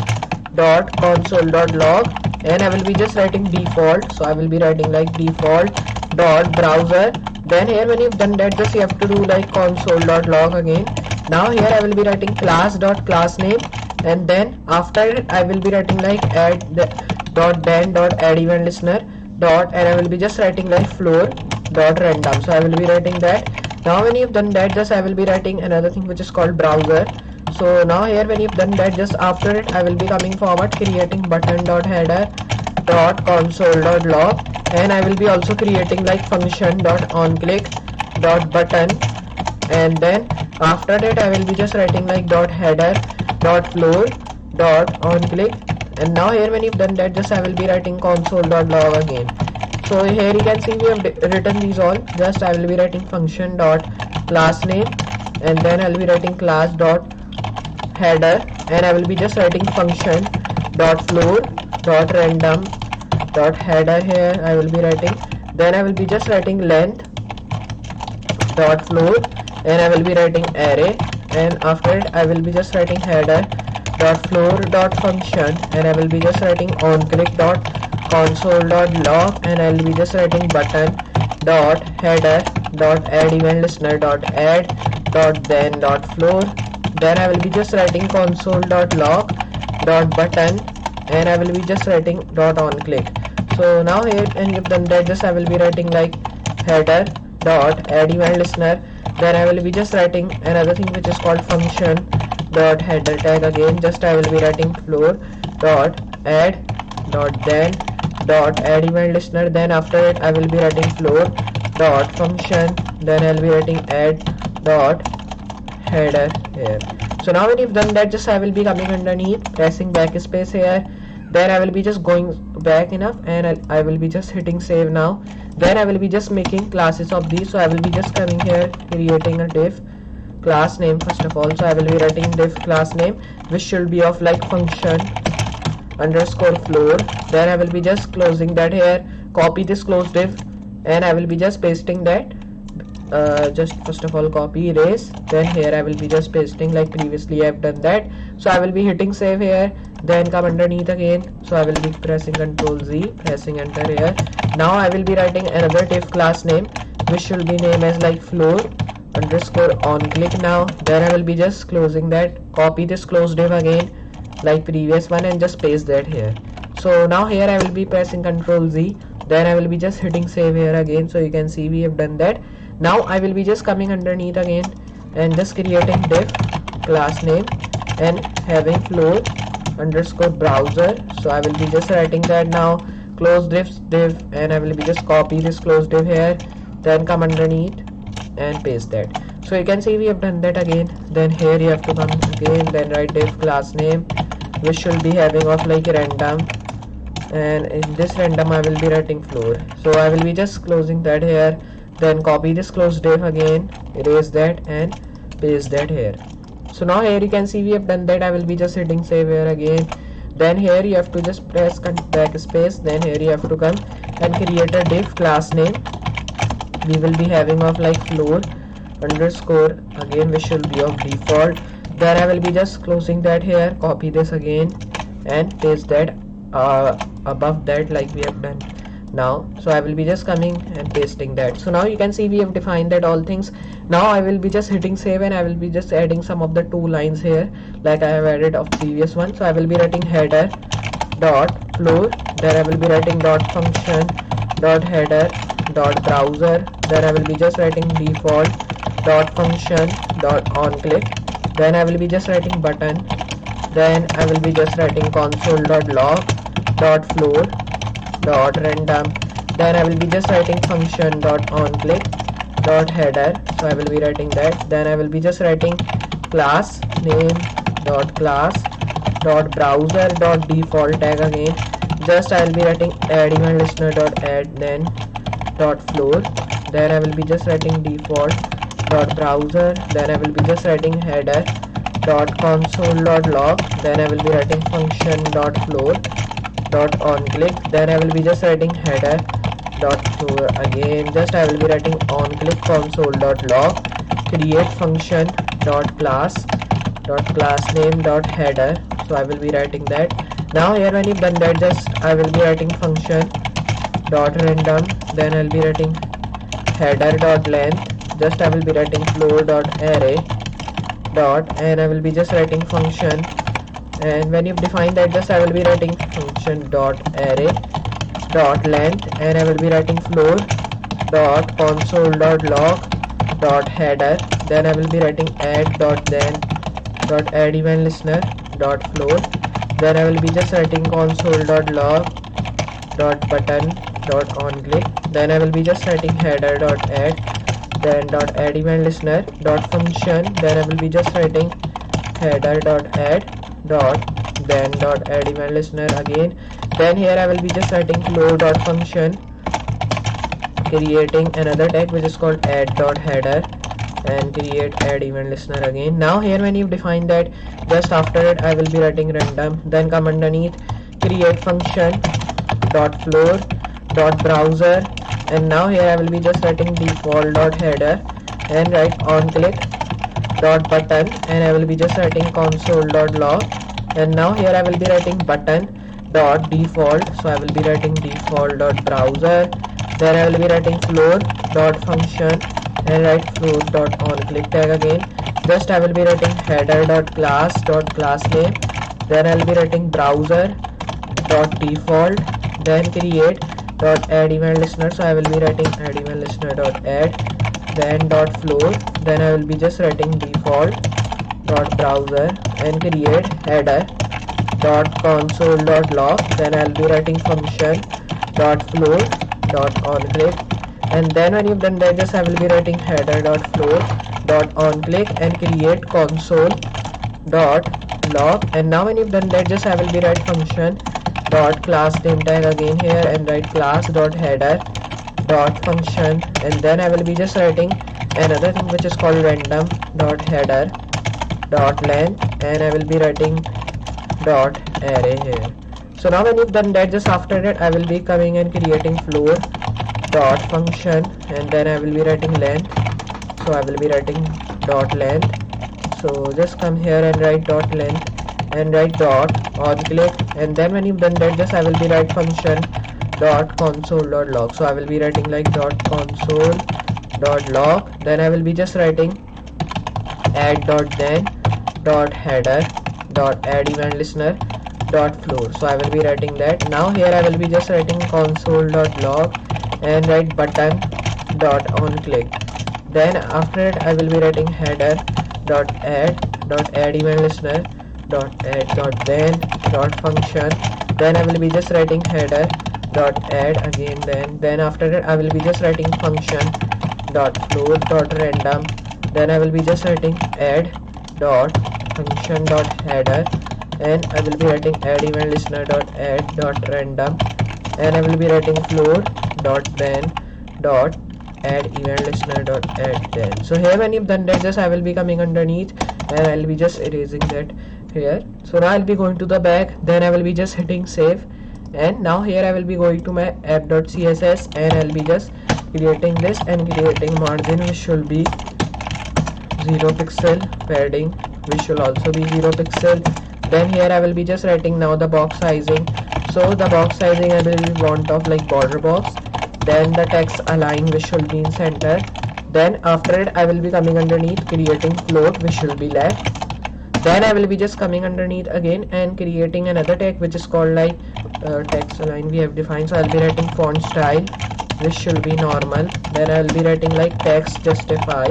console.log and I will be just writing default. So I will be writing like default browser. Then here when you've done that, just you have to do like console.log again. Now here I will be writing class name, and then after it I will be writing like add event listener and I will be just writing like floor random. So I will be writing that. Now when you've done that, just I will be writing another thing which is called browser. So now here when you've done that, just after it I will be coming forward creating button header console.log and I will be also creating like function onClick button, and then after that I will be just writing like header floor onClick. And now here when you've done that, just I will be writing console.log again. So here you can see we have written these all. Just I will be writing function class name, and then I will be writing class header and I will be just writing function floor random header. Here I will be writing. Then I will be just writing length floor and I will be writing array, and after it I will be just writing header floor function and I will be just writing onClick console.log and I will be just writing button header add event listener add then floor. Then I will be just writing console.log button and I will be just writing onClick. So now here and you've done that, just I will be writing like header add event listener. Then I will be just writing another thing which is called function header tag again. Just I will be writing floor add then add event listener. Then after it I will be writing floor function. Then I will be writing add header here. So now when you've done that, just I will be coming underneath, pressing backspace here. Then I will be just going back enough and I will be just hitting save now. Then I will be just making classes of these. So I will be just coming here, creating a div class name first of all. So I will be writing div class name which should be of like function underscore floor. Then I will be just closing that here, copy this close div and I will be just pasting that. Just first of all copy, erase, then here I will be just pasting like previously I have done that. So I will be hitting save here, then come underneath again. So I will be pressing Ctrl Z, pressing enter here. Now I will be writing another div class name which should be named as like floor underscore on click. Now then I will be just closing that, copy this close div again like previous one and just paste that here. So now here I will be pressing Ctrl Z, then I will be just hitting save here again. So you can see we have done that. Now I will be just coming underneath again and just creating div class name and having floor underscore browser. So I will be just writing that. Now close div and I will be just copy this close div here, then come underneath and paste that. So you can see we have done that again. Then here you have to come again, then write div class name which should be having of like random, and in this random I will be writing floor. So I will be just closing that here, then copy this close div again, erase that and paste that here. So now here you can see we have done that. I will be just hitting save here again. Then here you have to just press backspace, then here you have to come and create a div class name we will be having of like floor underscore again which should be of default. Then I will be just closing that here, copy this again and paste that above that like we have done now. So I will be just coming and pasting that. So now you can see we have defined that all things. Now I will be just hitting save and I will be just adding some of the 2 lines here like I have added of previous one. So I will be writing header dot floor, then I will be writing dot function dot header dot browser, then I will be just writing default dot function dot on click, then I will be just writing button, then I will be just writing console dot log dot floor dot random, then I will be just writing function dot on click dot header. So I will be writing that. Then I will be just writing class name dot class dot browser dot default tag again. Just I will be writing add event listener dot add, then dot floor, then I will be just writing default dot browser, then I will be just writing header dot console dot log, then I will be writing function dot floor dot on click, then I will be just writing header dot floor again. Just I will be writing on click console dot log, create function dot class name dot header. So I will be writing that. Now here when you've done that, just I will be writing function dot random, then I'll be writing header dot length, just I will be writing floor dot array dot, and I will be just writing function, and when you've defined that, just I will be writing function dot array dot length, and I will be writing floor dot console dot log dot header, then I will be writing add dot then dot add event listener dot floor, then I will be just writing console dot log dot button dot on click, then I will be just writing header dot add, then dot add event listener dot function, then I will be just writing header dot add dot then dot add event listener again. Then here I will be just writing flow dot function, creating another tag which is called add dot header, and create add event listener again. Now here when you define that, just after it I will be writing random, then come underneath create function dot floor dot browser, and now here I will be just writing default dot header and write on click dot button, and I will be just writing console dot log, and now here I will be writing button dot default, so I will be writing default dot browser, then I will be writing floor dot function and write floor dot on click tag again. Just I will be writing header dot class name, then I will be writing browser dot default, then create dot add event listener, so I will be writing add event listener dot add, then dot floor, then I will be just writing default dot browser and create header dot console dot log, then I will be writing function dot floor dot on click, and then when you've done that, just I will be writing header dot floor dot on click and create console dot log, and now when you've done that, just I will be write function dot class name tag again here and write class dot header dot function, and then I will be just writing another thing which is called random dot header dot length, and I will be writing dot array here. So now when you've done that, just after that I will be coming and creating floor dot function, and then I will be writing length, so I will be writing dot length. So just come here and write dot length and write dot on click, and then when you've done that, just I will be write function dot console dot log, so I will be writing like dot console dot log, then I will be just writing add dot then dot header dot add event listener dot floor. So I will be writing that. Now here I will be just writing console dot log and write button dot on click. Then after it I will be writing header dot add event listener dot add dot then dot function. Then I will be just writing header dot add again. Then after that I will be just writing function dot float dot random. Then I will be just writing add dot function dot header, and I will be writing add event listener dot add dot random, and I will be writing float dot then dot add event listener dot add then. So here when you've done that, just I will be coming underneath and I'll be just erasing that here. So now I'll be going to the back, then I will be just hitting save, and now here I will be going to my app.css and I'll be just creating this and creating margin which should be 0 pixel, padding which should also be 0 pixel. Then here I will be just writing now the box sizing. So the box sizing I will want of like border box. Then the text align which should be in center. Then after it I will be coming underneath creating float which should be left. Then I will be just coming underneath again and creating another tag which is called like text align we have defined. So I'll be writing font style which should be normal. Then I will be writing like text justify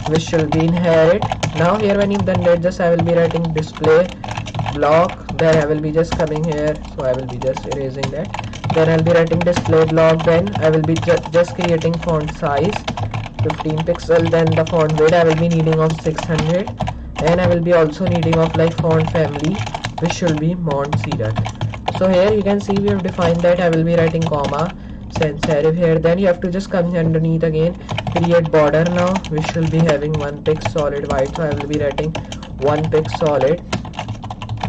which should be inherit. Now here when you've done that, just I will be writing display block. Then I will be just coming here, so I will be just erasing that. Then I'll be writing display block. Then I will be just creating font size 15 pixel. Then the font width I will be needing of 600, and I will be also needing of like font family which should be MERN Stack. So here you can see we have defined that. I will be writing comma sans serif here. Then you have to just come underneath again, create border now which will be having 1 pix solid white. So I will be writing 1 pix solid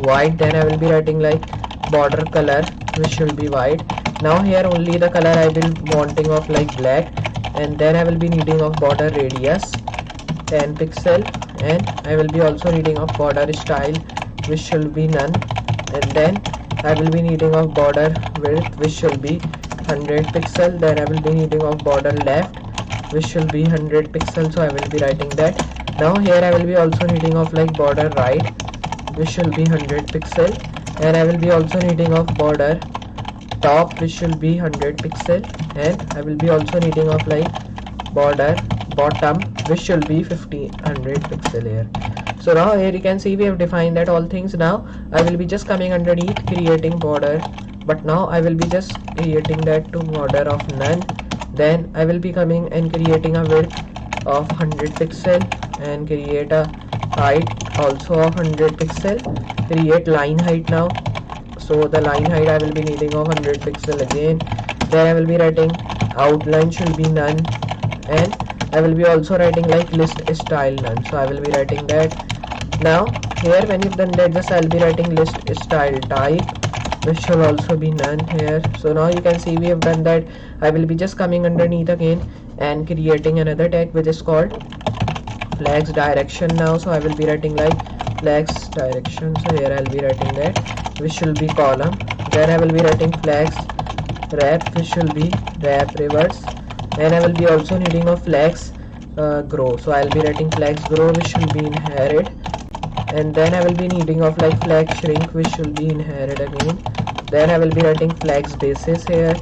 white. Then I will be writing like border color which will be white. Now here only the color I will wanting of like black, and then I will be needing of border radius 10 pixel, and I will be also needing of border style which should be none, and then I will be needing of border width which should be 100 pixel. Then I will be needing of border left which should be 100 pixel, so I will be writing that. Now here I will be also needing of like border right which should be 100 pixel, and I will be also needing of border top which should be 100 pixel, and I will be also needing of like border bottom which should be 100 pixel here. So now here you can see we have defined that all things. Now I will be just coming underneath creating border, but now I will be just creating that to border of none. Then I will be coming and creating a width of 100 pixel and create a height also of 100 pixel. Create line height now. So the line height I will be needing of 100 pixel again. Then I will be writing outline should be none, and I will be also writing like list style none. So I will be writing that. Now here when you've done that, just I will be writing list style type which should also be none here. So now you can see we have done that. I will be just coming underneath again and creating another tag which is called flags direction now. So I will be writing like flags direction. So here I will be writing that which should be column. Then I will be writing flags wrap which should be wrap reverse, and I will be also needing of flags grow. So I will be writing flags grow which should be inherit, and then I will be needing of like flag shrink which should be inherit again. Then I will be writing flags basis here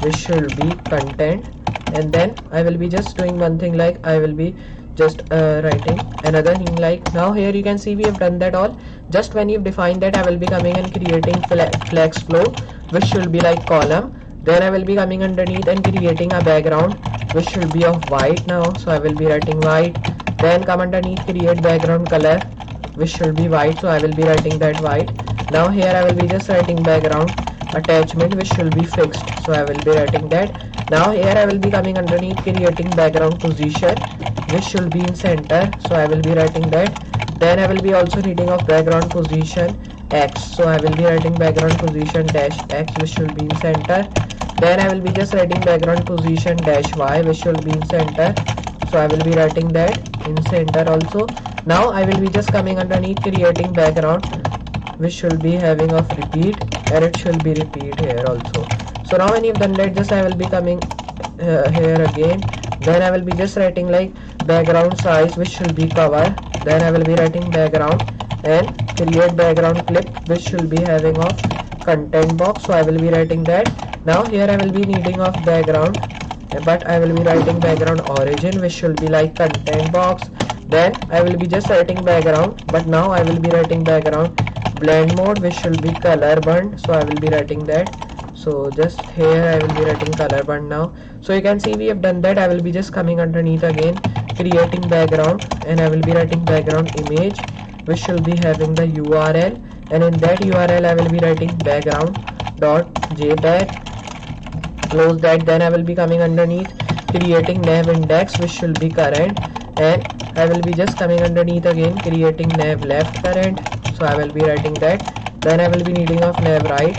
which should be content, and then I will be just doing one thing like I will be just writing another thing like. Now here you can see we have done that all. Just when you've defined that, I will be coming and creating flags flow which should be like column. Then I will be coming underneath and creating a background which should be of white now. So I will be writing white. Then come underneath create background color which should be white. So I will be writing that white. Now here I will be just writing background attachment which should be fixed. So I will be writing that. Now here I will be coming underneath creating background position which should be in center. So I will be writing that. Then I will be also needing of background position X. So I will be writing background position dash X which should be in center. Then I will be just writing background position dash Y which should be in center. So I will be writing that in center also. Now I will be just coming underneath creating background which should be having of repeat, and it should be repeat here also. So now when you've done that, just I will be coming here again then I will be just writing like background size, which should be cover. Then I will be writing background and create background clip, which should be having of content box. So I will be writing that. Now here I will be needing of background, but I will be writing background origin, which should be like content box. Then I will be just writing background, but now I will be writing background blend mode, which should be color burn. So I will be writing that. So just here I will be writing color burn now. So you can see we have done that. I will be just coming underneath again, creating background, and I will be writing background image, which should be having the URL, and in that URL I will be writing background.jpg. Close that. Then I will be coming underneath, creating nav index, which should be current, and I will be just coming underneath again, creating nav left current. So I will be writing that. Then I will be needing of nav right,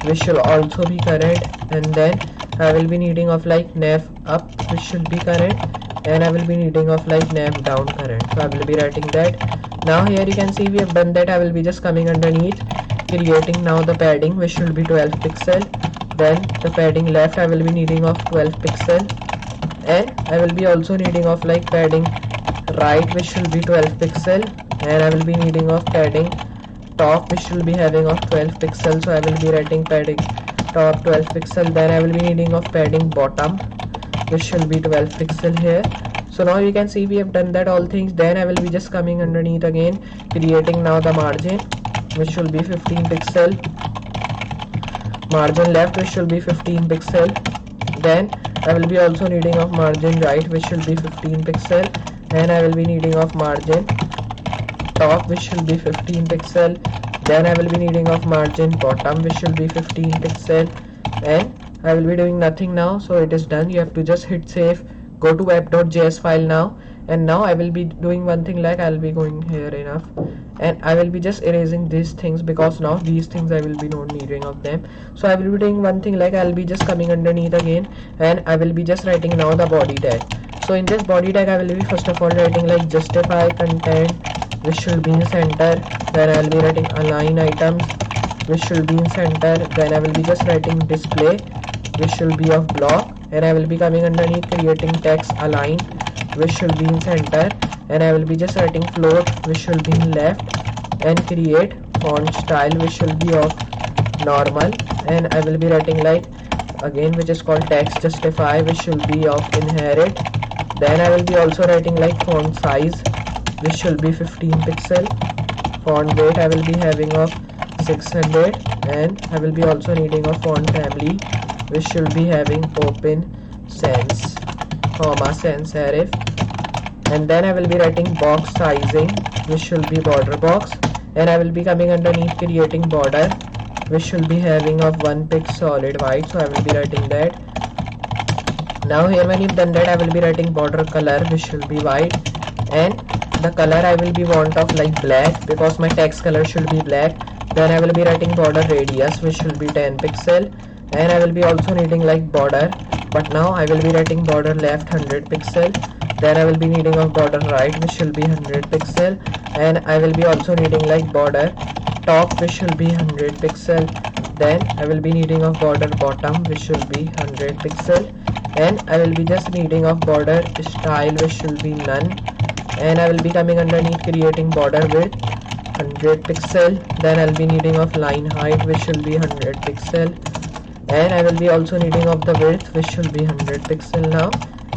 which should also be current, and then I will be needing of like nav up, which should be current, and I will be needing of like nav down current. So I will be writing that. Now here you can see we have done that. I will be just coming underneath, creating now the padding, which should be 12 pixel. Then the padding left I will be needing of 12 pixel, and I will be also needing of like padding right, which should be 12 pixel, and I will be needing of padding top, which should be having of 12 pixel. So I will be writing padding top 12 pixel. Then I will be needing of padding bottom, which should be 12 pixel here. So now you can see we have done that all things. Then I will be just coming underneath again, creating now the margin, which should be 15 pixel, margin left, which should be 15 pixel. Then I will be also needing of margin right, which should be 15 pixel, and I will be needing of margin top, which should be 15 pixel. Then I will be needing of margin bottom, which should be 15 pixel, and I will be doing nothing now. So it is done. You have to just hit save, go to app.js file now, and now I will be doing one thing, like I will be going here enough, and I will be just erasing these things, because now these things I will be not needing of them. So I will be doing one thing, like I will be just coming underneath again, and I will be just writing now the body tag. So in this body tag I will be first of all writing like justify content, which should be in center. Then I will be writing align items, which should be in center. Then I will be just writing display, which should be of block, and I will be coming underneath, creating text align, which should be in center, and I will be just writing float, which should be in left, and create font style, which should be of normal, and I will be writing like again, which is called text justify, which should be of inherit. Then I will be also writing like font size, which should be 15 pixel. Font weight I will be having of 600, and I will be also needing a font family, which should be having open sans, comma sans serif. And then I will be writing box sizing, which should be border box, and I will be coming underneath, creating border, which should be having of 1 pixel solid white. So I will be writing that. Now here when you've done that, I will be writing border color, which should be white, and the color I will be want of like black, because my text color should be black. Then I will be writing border radius, which should be 10 pixel, and I will be also needing like border, but now I will be writing border left 100 pixel. Then I will be needing of border right, which should be 100 pixel, and I will be also needing like border top, which should be 100 pixel. Then I will be needing of border bottom, which should be 100 pixel, and I will be just needing of border style, which should be none, and I will be coming underneath, creating border width 100 pixel. Then I will be needing of line height, which should be 100 pixel, and I will be also needing of the width, which should be 100 pixel now,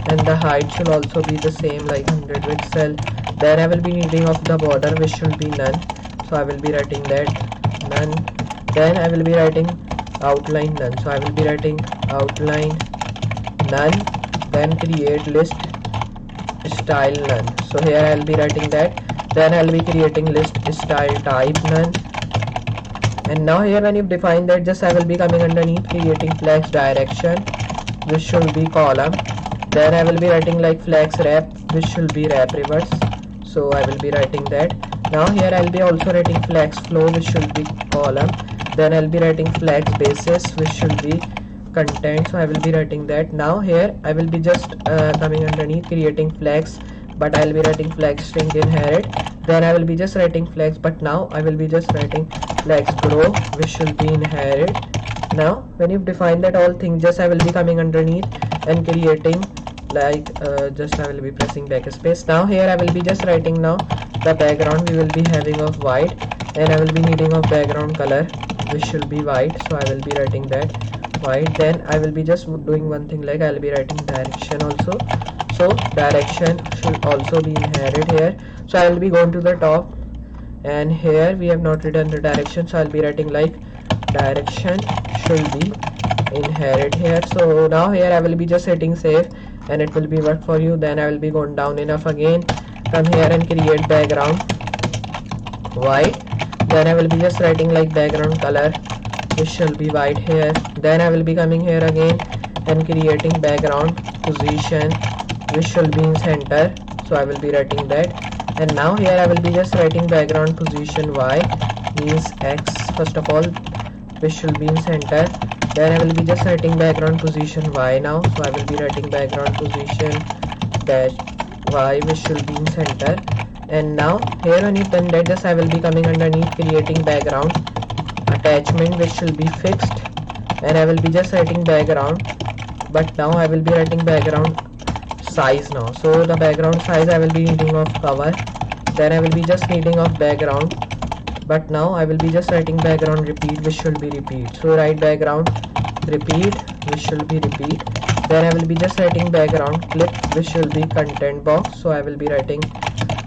and the height should also be the same, like 100 pixel. Then I will be needing of the border, which should be none, so I will be writing that none. Then I will be writing outline none, so I will be writing outline none. Then create list style none, so here I will be writing that. Then I will be creating list style type none. And now here when you define that, just I will be coming underneath, creating flex direction, which should be column. Then I will be writing like flex wrap, which should be wrap reverse, so I will be writing that. Now here I will be also writing flex flow, which should be column. Then I will be writing flex basis, which should be content, so I will be writing that. Now here I will be just coming underneath, creating flex, but I will be writing flex string inherit. Then I will be just writing flex, but now I will be just writing flex grow, which should be inherit. Now when you define that all things, just I will be coming underneath and creating just I will be pressing backspace. Now here I will be just writing now the background we will be having of white, and I will be needing of background color which should be white, so I will be writing that white. Then I will be just doing one thing, like I will be writing direction also, so direction should also be inherit here. So I will be going to the top, and here we have not written the direction, so I'll be writing like direction should be inherit here. So now here I will be just hitting save, and it will be work for you. Then I will be going down enough again, come here and create background white. Then I will be just writing like background color which shall be white here. Then I will be coming here again and creating background position which shall be in center, so I will be writing that. And now here I will be just writing background position y means x first of all, which should be in center. Then I will be just writing background position y now, so I will be writing background position dash y which should be in center. And now here when you've done that, just I will be coming underneath creating background attachment which should be fixed, and I will be just writing background, but now I will be writing background size now. So the background size I will be needing of cover. Then I will be just needing of background, but now I will be just writing background repeat which should be repeat. So write background repeat which should be repeat. Then I will be just writing background clip which should be content box, so I will be writing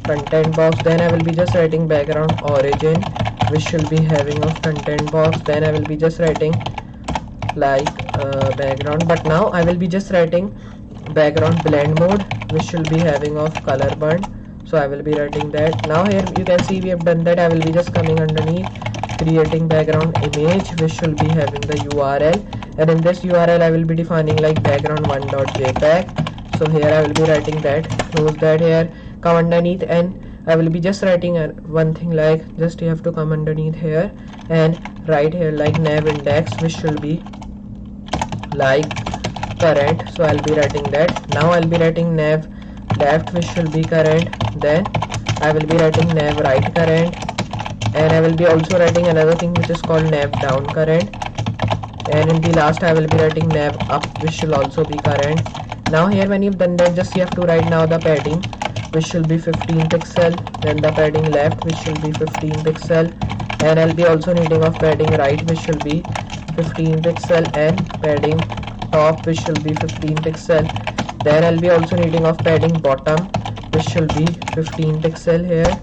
content box. Then I will be just writing background origin which should be having of content box. Then I will be just writing like background, but now I will be just writing background blend mode which should be having of color burn, so I will be writing that. Now here you can see we have done that. I will be just coming underneath creating background image which should be having the URL, and in this URL I will be defining like background1.jpg. so here I will be writing that. Close that here, come underneath, and I will be just writing one thing, like just you have to come underneath here and write here like nav index which should be like current, so I'll be writing that. Now I'll be writing nav left which should be current. Then I will be writing nav right current, and I will be also writing another thing which is called nav down current, and in the last I will be writing nav up which should also be current. Now here when you've done that, just you have to write now the padding which should be 15 pixel, then the padding left which should be 15 pixel, and I'll be also needing of padding right which should be 15 pixel, and padding top which should be 15 pixel. Then I'll be also needing of padding bottom which should be 15 pixel here.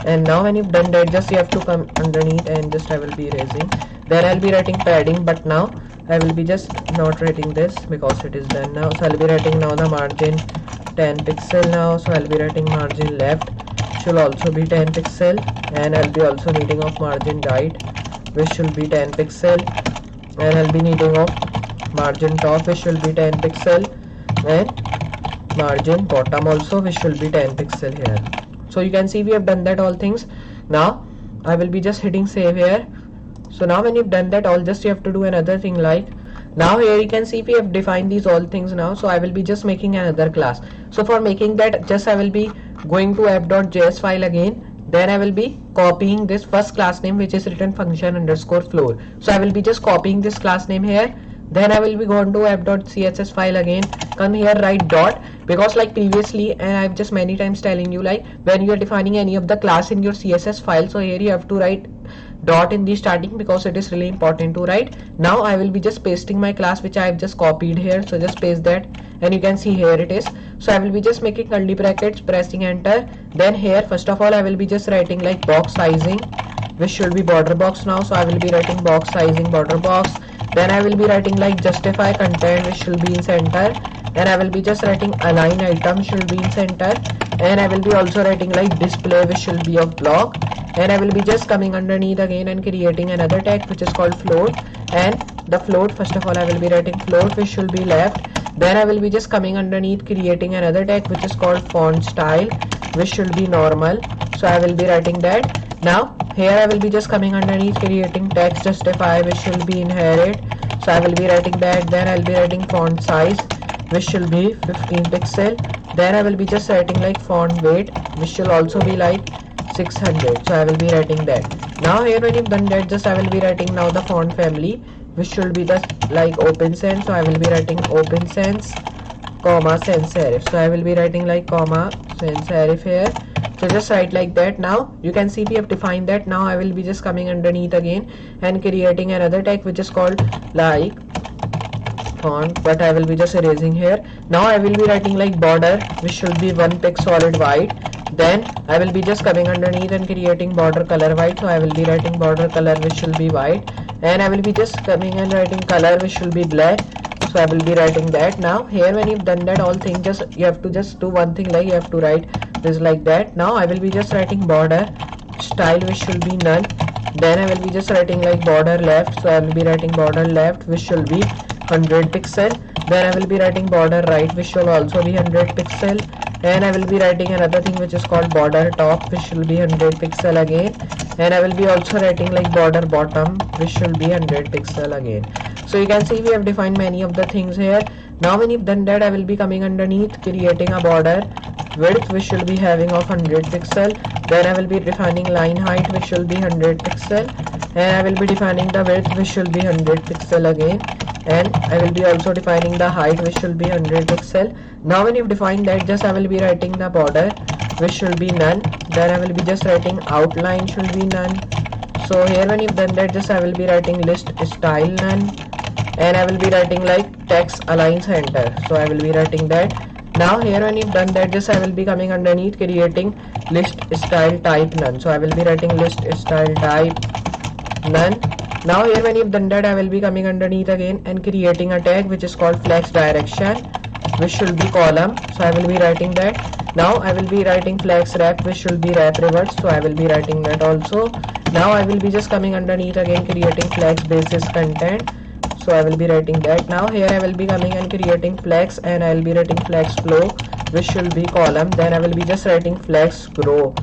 And now when you've done that, just you have to come underneath and just I will be erasing. Then I'll be writing padding, but now I will be just not writing this because it is done now. So I'll be writing now the margin 10 pixel now, so I'll be writing margin left should also be 10 pixel, and I'll be also needing of margin right which should be 10 pixel, and I'll be needing of margin top which should be 10 pixel, and margin bottom also which should be 10 pixel here. So you can see we have done that all things. Now I will be just hitting save here. So now when you've done that all, just you have to do another thing, like now here you can see we have defined these all things now. So I will be just making another class. So for making that, just I will be going to app.js file again. Then I will be copying this first class name which is written function underscore floor. So I will be just copying this class name here. Then I will be going to app.css file again, come here, write dot, because like previously, and I've just many times telling you, like when you are defining any of the class in your CSS file, so here you have to write dot in the starting because it is really important to write. Now I will be just pasting my class which I have just copied here, so just paste that, and you can see here it is. So I will be just making curly brackets, pressing enter. Then here first of all I will be just writing like box sizing which should be border box now, so I will be writing box sizing border box. Then I will be writing like justify content which should be in center, and I will be just writing align item should be in center, and I will be also writing like display which should be of block, and I will be just coming underneath again and creating another tag which is called float, and the float first of all I will be writing float which should be left. Then I will be just coming underneath creating another tag which is called font style which should be normal, so I will be writing that. Now here I will be just coming underneath creating text justify which should be inherit, so I will be writing that. Then I will be writing font size which should be 15 pixel. Then I will be just writing like font weight which should also be like 600, so I will be writing that. Now here when you've done that, just I will be writing now the font family which should be the like open sans, so I will be writing open sans. comma sans serif. So I will be writing like comma sans serif here. So just write like that. Now you can see we have defined that. Now I will be just coming underneath again and creating another tag which is called like font, but I will be just erasing here. Now I will be writing like border which should be 1 pic solid white. Then I will be just coming underneath and creating border color white. So I will be writing border color which should be white, and I will be just coming and writing color which should be black. So I will be writing that. Now here when you've done that all thing, just you have to just do one thing, like you have to write this like that. Now I will be just writing border style which should be none. Then I will be just writing like border left. So I will be writing border left which should be 100 pixel. Then I will be writing border right which shall also be 100 pixel. And I will be writing another thing which is called border top which will be 100 pixel again. And I will be also writing like border bottom which will be 100 pixel again. So you can see we have defined many of the things here. Now when you've done that, I will be coming underneath creating a border width which will be having of 100 pixel. Then I will be defining line height which will be 100 pixel, and I will be defining the width which will be 100 pixel again, and I will be also defining the height which will be 100 pixel. Now when you've defined that, just I will be writing the border which should be none. Then I will be just writing outline should be none. So here when you've done that, just I will be writing list style none, and I will be writing like text align center. So I will be writing that. Now here when you've done that, just I will be coming underneath creating list style type none. So I will be writing list style type none. Now here when you've done that, I will be coming underneath again and creating a tag which is called flex direction which should be column. So I will be writing that. Now I will be writing flex wrap which should be wrap reverse. So I will be writing that also. Now I will be just coming underneath again creating flex basis content. So I will be writing that. Now here I will be coming and creating flex, and I will be writing flex flow which should be column. Then I will be just writing flex grow.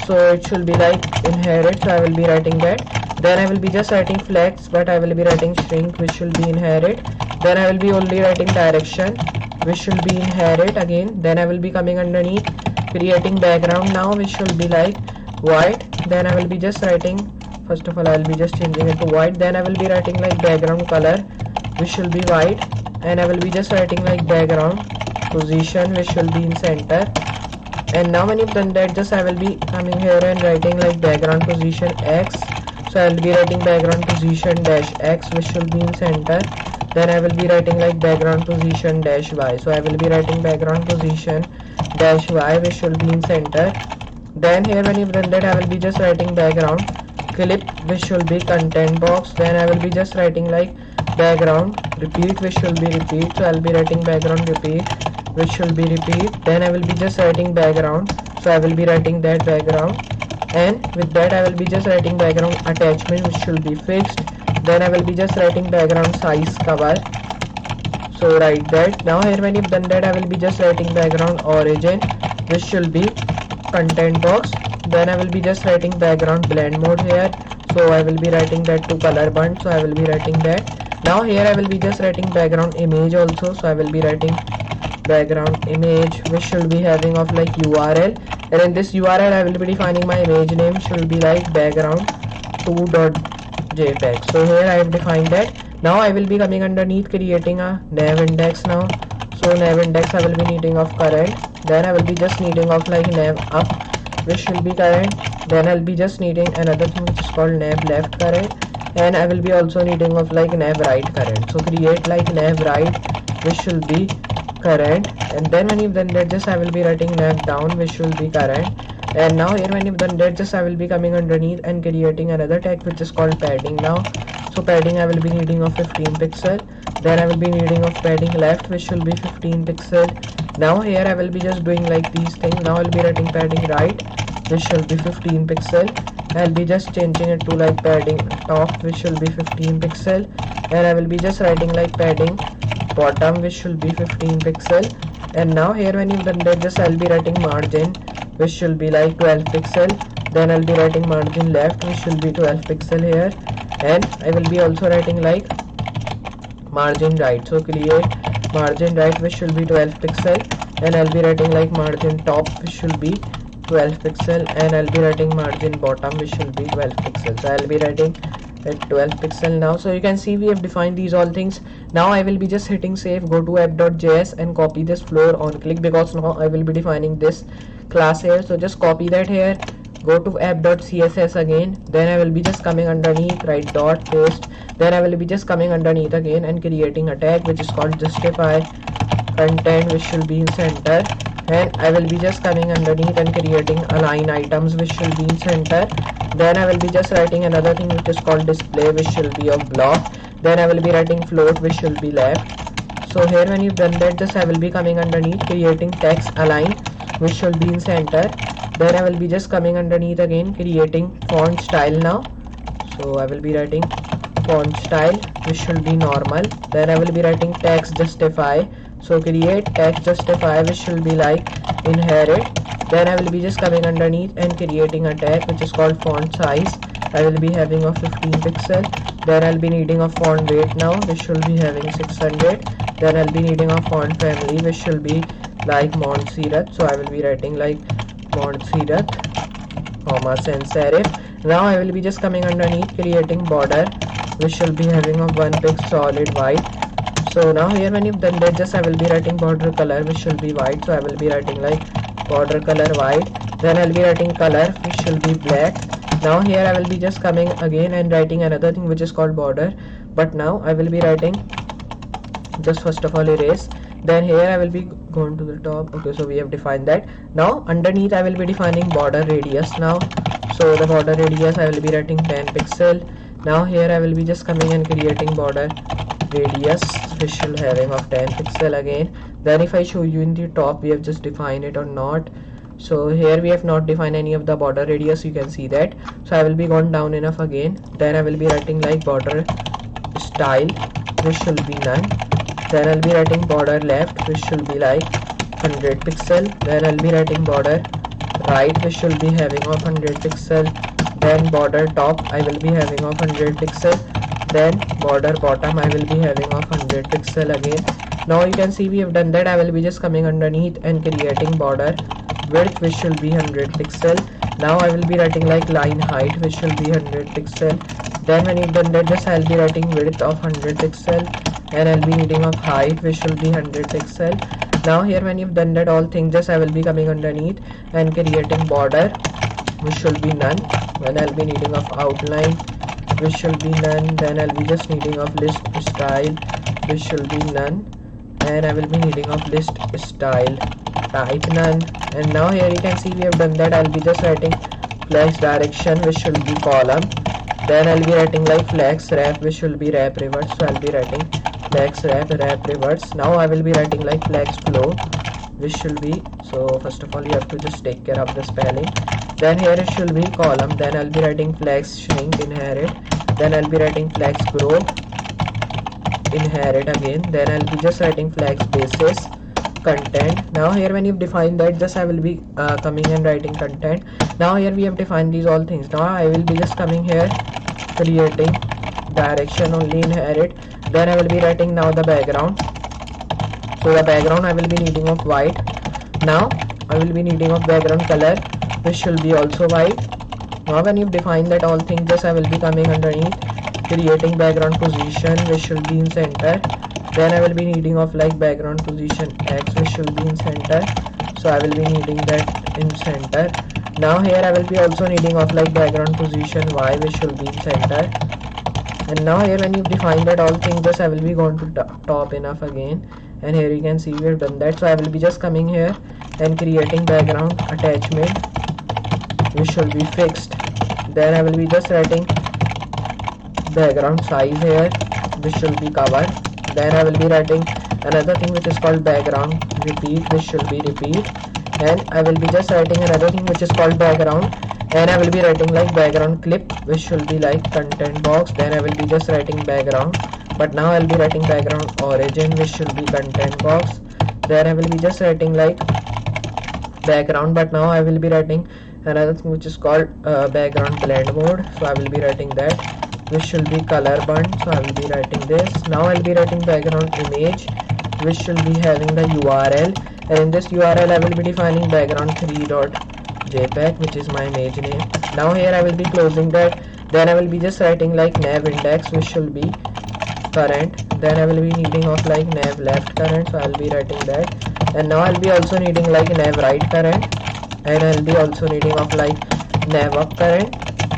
So it should be like inherit. So I will be writing that. Then I will be just writing flex, but I will be writing shrink which should be inherit. Then I will be only writing direction which should be inherit again. Then I will be coming underneath creating background now which should be like white. Then I will be just writing, first of all I will be just changing it to white. Then I will be writing like background color which will be white, and I will be just writing like background position which will be in center. And now when you've done that, just I will be coming here and writing like background position X. So I will be writing background position dash X which will be in center. Then I will be writing like background position dash Y. So I will be writing background position dash Y which will be in center. Then here when you've done that, I will be just writing background clip which will be content box. Then I will be just writing like background repeat which will be repeat. So I will be writing background repeat which will be repeat. Then I will be just writing background. So I will be writing that background, and with that I will be just writing background attachment which should be fixed. Then I will be just writing background size cover. So write that. Now here when you've done that, I will be just writing background origin which should be content box. Then I will be just writing background blend mode here. So I will be writing that to color band. So I will be writing that. Now here I will be just writing background image also. So I will be writing background image which should be having of like URL, and in this URL I will be defining my image name should be like background 2.jpg. So here I have defined that. Now I will be coming underneath creating a nav index now. So nav index I will be needing of current. Then I will be just needing of like nav up which will be current. Then I'll be just needing another thing which is called nav left current, and I will be also needing of like nav right current. So create like nav right which will be current, and then when you've done that, just I will be writing nav down which will be current. And now here when you've done that, just I will be coming underneath and creating another tag which is called padding now. So padding I will be needing of 15 pixel. Then I will be needing of padding left which will be 15 pixel. Now here I will be just doing like these things. Now I will be writing padding right which will be 15 pixel. I'll be just changing it to like padding top which will be 15 pixel, and I will be just writing like padding bottom which will be 15 pixel. And now here when you've done that, just I'll be writing margin which will be like 12 pixel. Then I'll be writing margin left which will be 12 pixel here, and I will be also writing like margin right. So create margin right which will be 12 pixel, and I'll be writing like margin top which will be 12 pixel, and I'll be writing margin bottom which will be 12 pixel. So I'll be writing at 12 pixel now. So you can see we have defined these all things. Now I will be just hitting save, go to app.js and copy this floor on click, because now I will be defining this class here. So just copy that here, go to app.css again, then I will be just coming underneath, write dot paste, then I will be just coming underneath again and creating a tag which is called justify content, which should be in center, and I will be just coming underneath and creating align items which should be in center. Then I will be just writing another thing which is called display, which should be of block. Then I will be writing float, which should be left. So here when you've done that, just I will be coming underneath creating text align, which should be in center. Then I will be just coming underneath again creating font style now. So I will be writing font style, which should be normal. Then I will be writing text justify. So create text justify, which should be like inherit. Then I will be just coming underneath and creating a tag which is called font size. I will be having a 15 pixel. Then I'll be needing a font weight now, which should be having 600. Then I'll be needing a font family, which should be like Mont Serif. So I will be writing like Mont Serif, comma sans serif. Now I will be just coming underneath creating border, which should be having a 1 pixel solid white. So now here when you've done that, just I will be writing border color, which should be white. So I will be writing like border color white. Then I'll be writing color, which should be black. Now here I will be just coming again and writing another thing which is called border, but now I will be writing just first of all erase. Then here I will be going to the top. Okay, so we have defined that. Now underneath I will be defining border radius now. So the border radius I will be writing 10 pixel. Now here I will be just coming and creating border radius, which should having of 10 pixel again. Then if I show you in the top, we have just defined it or not. So here we have not defined any of the border radius, you can see that. So I will be gone down enough again. Then I will be writing like border style, which should be none. Then I'll be writing border left, which should be like 100 pixel. Then I'll be writing border right, which should be having of 100 pixel. Then border top I will be having of 100 pixel. Then border bottom I will be having of 100 pixel again. Now you can see we have done that. I will be just coming underneath and creating border width, which should be 100 pixel. Now I will be writing like line height, which should be 100 pixel. Then when you've done that, just I'll be writing width of 100 pixel, and I'll be needing of height, which should be 100 pixel. Now here when you've done that all things, just I will be coming underneath and creating border, which should be none. Then I'll be needing of outline, which should be none. Then I'll be just needing of list style, which should be none. And I will be needing of list style type none. And now here you can see we have done that. I'll be just writing flex direction, which should be column. Then I'll be writing like flex wrap, which should be wrap reverse. So I'll be writing flex wrap reverse. Now I will be writing like flex flow, which should be, so first of all you have to just take care of the spelling. Then here it should be column. Then I'll be writing flex shrink inherit. Then I'll be writing flex grow inherit again. Then I'll be just writing flex basis content. Now here when you've defined that, just I will be coming and writing content. Now here we have defined these all things. Now I will be just coming here creating direction only inherit. Then I will be writing now the background. So the background I will be needing of white. Now I will be needing of background color, which should be also white. Now when you've defined that all things, just I will be coming underneath creating background position, which should be in center. Then I will be needing of like background position X, which should be in center. So I will be needing that in center. Now here I will be also needing of like background position Y, which should be in center. And now here when you define that all things, just I will be going to top enough again. And here you can see we have done that. So I will be just coming here and creating background attachment, which should be fixed. Then I will be just writing background size here, which should be covered. Then I will be writing another thing which is called background repeat, which should be repeat. And I will be just writing another thing which is called background, and I will be writing like background clip, which should be like content box. Then I will be just writing background, but now I'll be writing background origin, which should be content box. Then I will be just writing like background, but now I will be writing another thing which is called background blend mode. So I will be writing that, which should be color burn. So I will be writing this. Now I'll be writing background image, which should be having the URL, and in this URL I will be defining background 3.jpg, which is my image name. Now here I will be closing that. Then I will be just writing like nav index, which should be current. Then I will be needing of like nav left current, so I'll be writing that. And now I'll be also needing like nav right current, and I'll be also needing of like nav up current,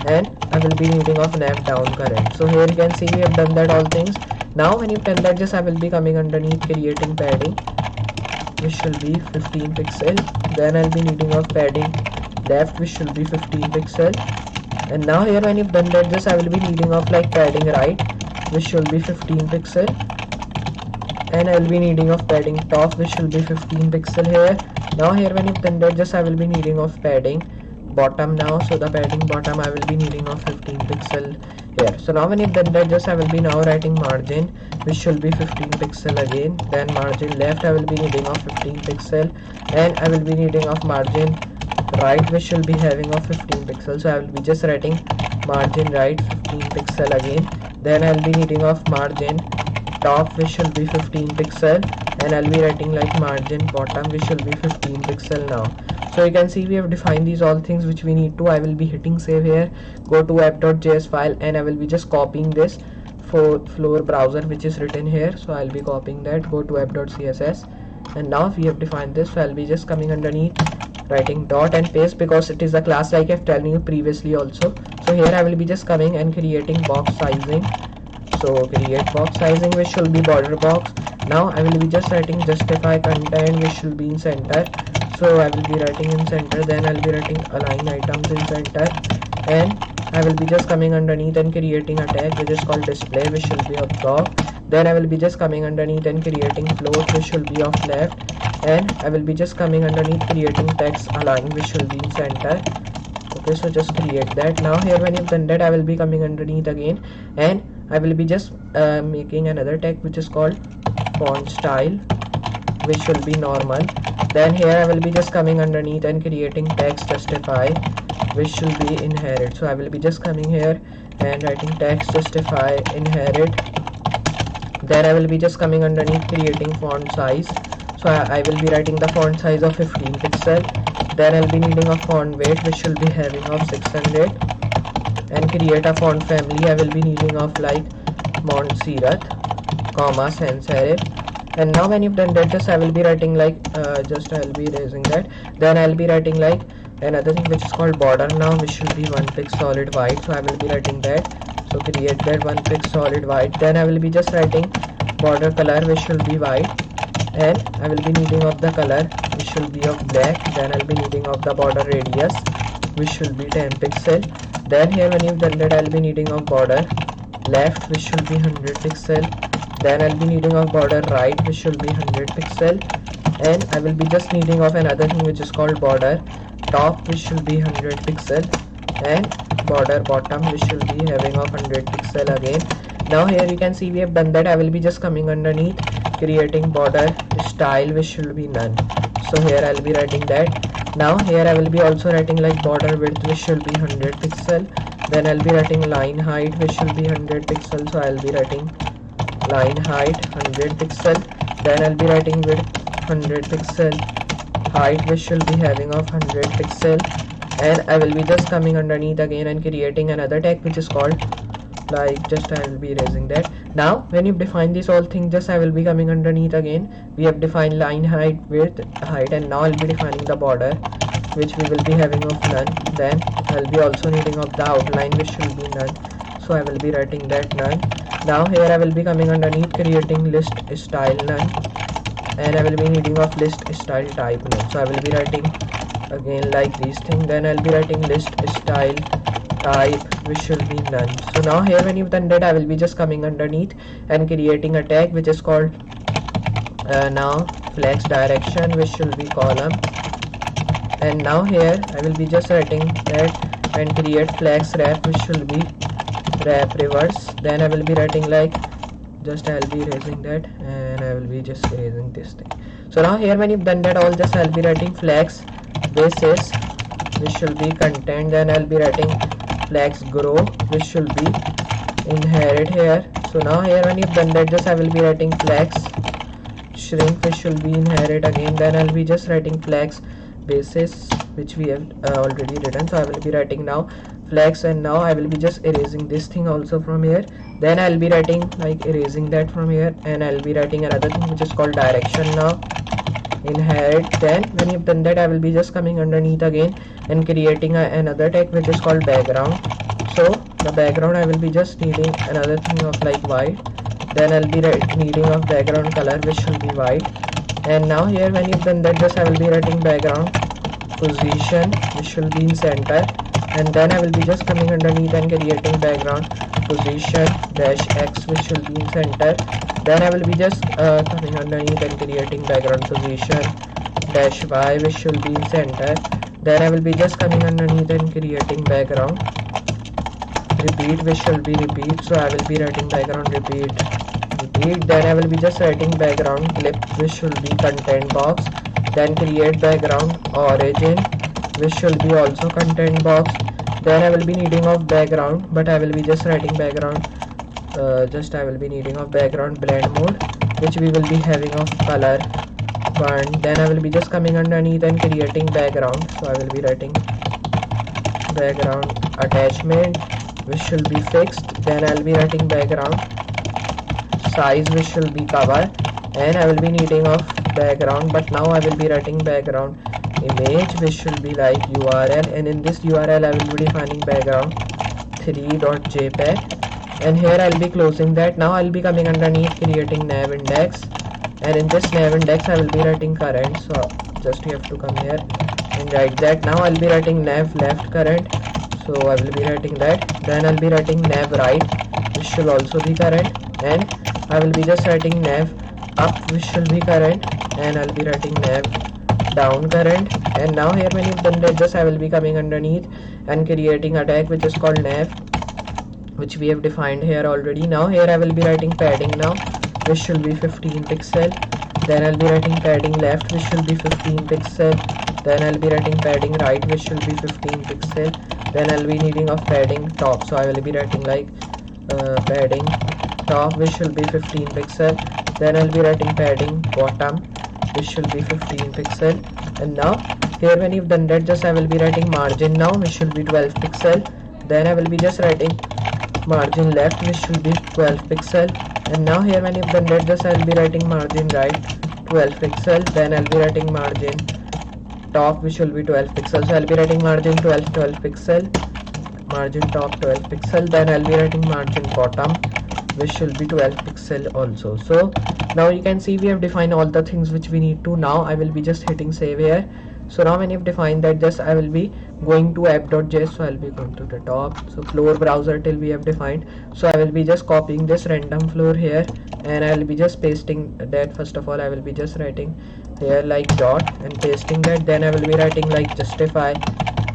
and I will be needing of nav down current. So here you can see we have done that all things. Now when you've done that, just I will be coming underneath creating padding, which should be 15 pixel. Then I'll be needing of padding left, which should be 15 pixel. And now here when you've done that, just I will be needing of like padding right, which should be 15 pixel. And I will be needing of padding top, which should be 15 pixel here. Now here when you've done that, just I will be needing of padding bottom now. So the padding bottom I will be needing of 15 pixel here. So now when you've done that, just I will be now writing margin, which should be 15 pixel again. Then margin left I will be needing of 15 pixel, and I will be needing of margin right, which should be having of 15 pixel. So I will be just writing margin right 15 pixel again. Then I will be needing of margin top, which should be 15 pixel, and I'll be writing like margin bottom, which should be 15 pixel now. So you can see we have defined these all things which we need to. I will be hitting save here, go to app.js file, and I will be just copying this for floor browser which is written here. So I'll be copying that, go to app.css, and now we have defined this. So I'll be just coming underneath, writing dot and paste, because it is a class like I've told you previously also. So here I will be just coming and creating box sizing. So create box sizing, which should be border box. Now I will be just writing justify content, which should be in center. So I will be writing in center. Then I'll be writing align items in center, and I will be just coming underneath and creating a tag which is called display, which should be of top. Then I will be just coming underneath and creating float, which should be of left, and I will be just coming underneath creating text align, which should be in center. Okay, so just create that. Now here when you've done that, I will be coming underneath again, and I will be just making another tag which is called font style, which should be normal. Then here I will be just coming underneath and creating text justify, which should be inherit. So I will be just coming here and writing text justify inherit. Then I will be just coming underneath creating font size. So I will be writing the font size of 15 pixel. Then I'll be needing a font weight, which should be having of 600, and create a font family. I will be needing of like Montserrat, comma sans serif. And now when you've done that, just I will be writing like just I will be erasing that. Then I'll be writing like another thing which is called border now, which should be 1 pix solid white. So I will be writing that. So create that 1 pix solid white. Then I will be just writing border color, which should be white, and I will be needing of the color, which should be of black. Then I'll be needing of the border radius, which should be 10 pixel. Then here when you've done that, I'll be needing of border left, which should be 100 pixel. Then I'll be needing of border right, which should be 100 pixel, and I will be just needing of another thing which is called border top, which should be 100 pixel, and border bottom, which should be having of 100 pixel again. Now here you can see we have done that. I will be just coming underneath creating border style, which should be none. So here I'll be writing that. Now here I will be also writing like border width, which should be 100 pixel. Then I'll be writing line height, which should be 100 pixel. So I'll be writing line height 100 pixel. Then I'll be writing width 100 pixel, height which should be having of 100 pixel, and I will be just coming underneath again and creating another tag which is called like just I will be erasing that. Now when you define this all thing, just I will be coming underneath again. We have defined line height, width, height, and now I'll be defining the border, which we will be having of none. Then I'll be also needing of the outline, which should be none. So I will be writing that none. Now here I will be coming underneath creating list style none, and I will be needing of list style type none. So I will be writing again like these things. Then I'll be writing list style type, which should be none. So now here when you've done that, I will be just coming underneath and creating a tag which is called now flex direction, which should be column. And now here I will be just writing that and create flex wrap, which should be wrap reverse. Then I will be writing like just I will be erasing that, and I will be just erasing this thing. So now here when you've done that all, just I will be writing flex basis, which should be content. Then I will be writing flex grow, which should be inherit here. So now here when you've done that, just I will be writing flex shrink, which should be inherit again. Then I'll be just writing flex basis, which we have already written. So I will be writing now flex, and now I will be just erasing this thing also from here. Then I'll be writing like erasing that from here, and I'll be writing another thing which is called direction now, inherit. Then when you've done that, I will be just coming underneath again and creating another tag which is called background. So the background I will be just needing another thing of like white. Then I'll be needing of background color which should be white. And now here when you've done that, just I will be writing background position which should be in center, and then I will be just coming underneath and creating background position dash x which should be in center. Then I will be just coming underneath and creating background position dash y which should be in center. Then I will be just coming underneath and creating background repeat which should be repeat. So I will be writing background repeat. Then I will be just writing background clip which should be content box. Then create background origin which should be also content box. Then I will be needing of background, but I will be just writing background I will be needing of background blend mode which we will be having of color burn. Then I will be just coming underneath and creating background. So I will be writing background attachment which should be fixed. Then I will be writing background size which should be cover, and I will be needing of background, but now I will be writing background image which should be like URL, and in this URL I will be defining background 3.jpg, and here I'll be closing that. Now I'll be coming underneath creating nav index, and in this nav index I will be writing current. So just you have to come here and write that. Now I'll be writing nav left current, so I will be writing that. Then I'll be writing nav right which should also be current, and I will be just writing nav up which should be current, and I'll be writing nav down current. And now here when you've done that, just I will be coming underneath and creating a tag which is called nav which we have defined here already. Now here I will be writing padding now which should be 15 pixel. Then I'll be writing padding left which should be 15 pixel. Then I'll be writing padding right which should be 15 pixel. Then I'll be needing of padding top, so I will be writing like padding top which should be 15 pixel. Then I'll be writing padding bottom which should be 15 pixel. And now here when you've done that, just I will be writing margin now which should be 12 pixel. Then I will be just writing margin left which should be 12 pixel. And now here when you've done that, just I will be writing margin right 12 pixel. Then I'll be writing margin top which will be 12 pixel. So I'll be writing margin 12 pixel, margin top 12 pixel. Then I'll be writing margin bottom which should be 12 pixel also. So now you can see we have defined all the things which we need to. Now I will be just hitting save here. So now when you've defined that, just I will be going to app.js. So I'll be going to the top, so floor browser till we have defined. So I will be just copying this random floor here, and I will be just pasting that. First of all I will be just writing here like dot and pasting that. Then I will be writing like justify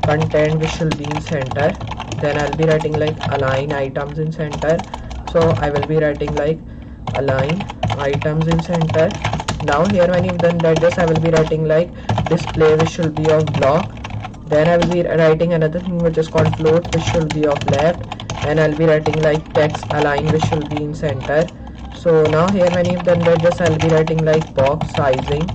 content which should be in center. Then I'll be writing like align items in center. So I will be writing like align items in center. Now here when you've done that, just I will be writing like display which should be of block. Then I will be writing another thing which is called float which should be of left, and I'll be writing like text align which should be in center. So now here when you've done that, just I'll be writing like box sizing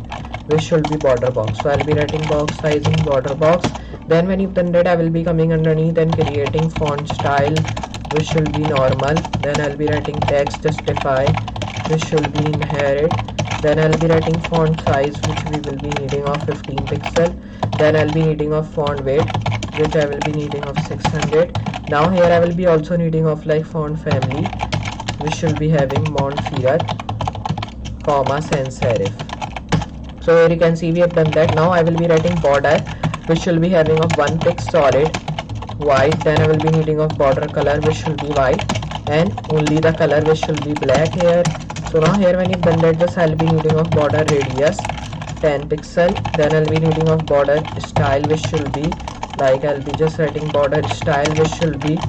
which should be border box. So I'll be writing box sizing border box. Then when you've done that, I will be coming underneath and creating font style which should be normal. Then I'll be writing text justify which should be inherit. Then I'll be writing font size which we will be needing of 15 pixel. Then I'll be needing of font weight which I will be needing of 600. Now here I will be also needing of like font family which should be having Montserrat, comma sans serif. So here you can see we have done that. Now I will be writing border which should be having of 1 pix solid white. Then I will be needing of border color which should be white, and only the color which should be black here. So now here when you've done that, just I'll be needing of border radius 10 pixel. Then I'll be needing of border style which should be like, I'll be just writing border style which should be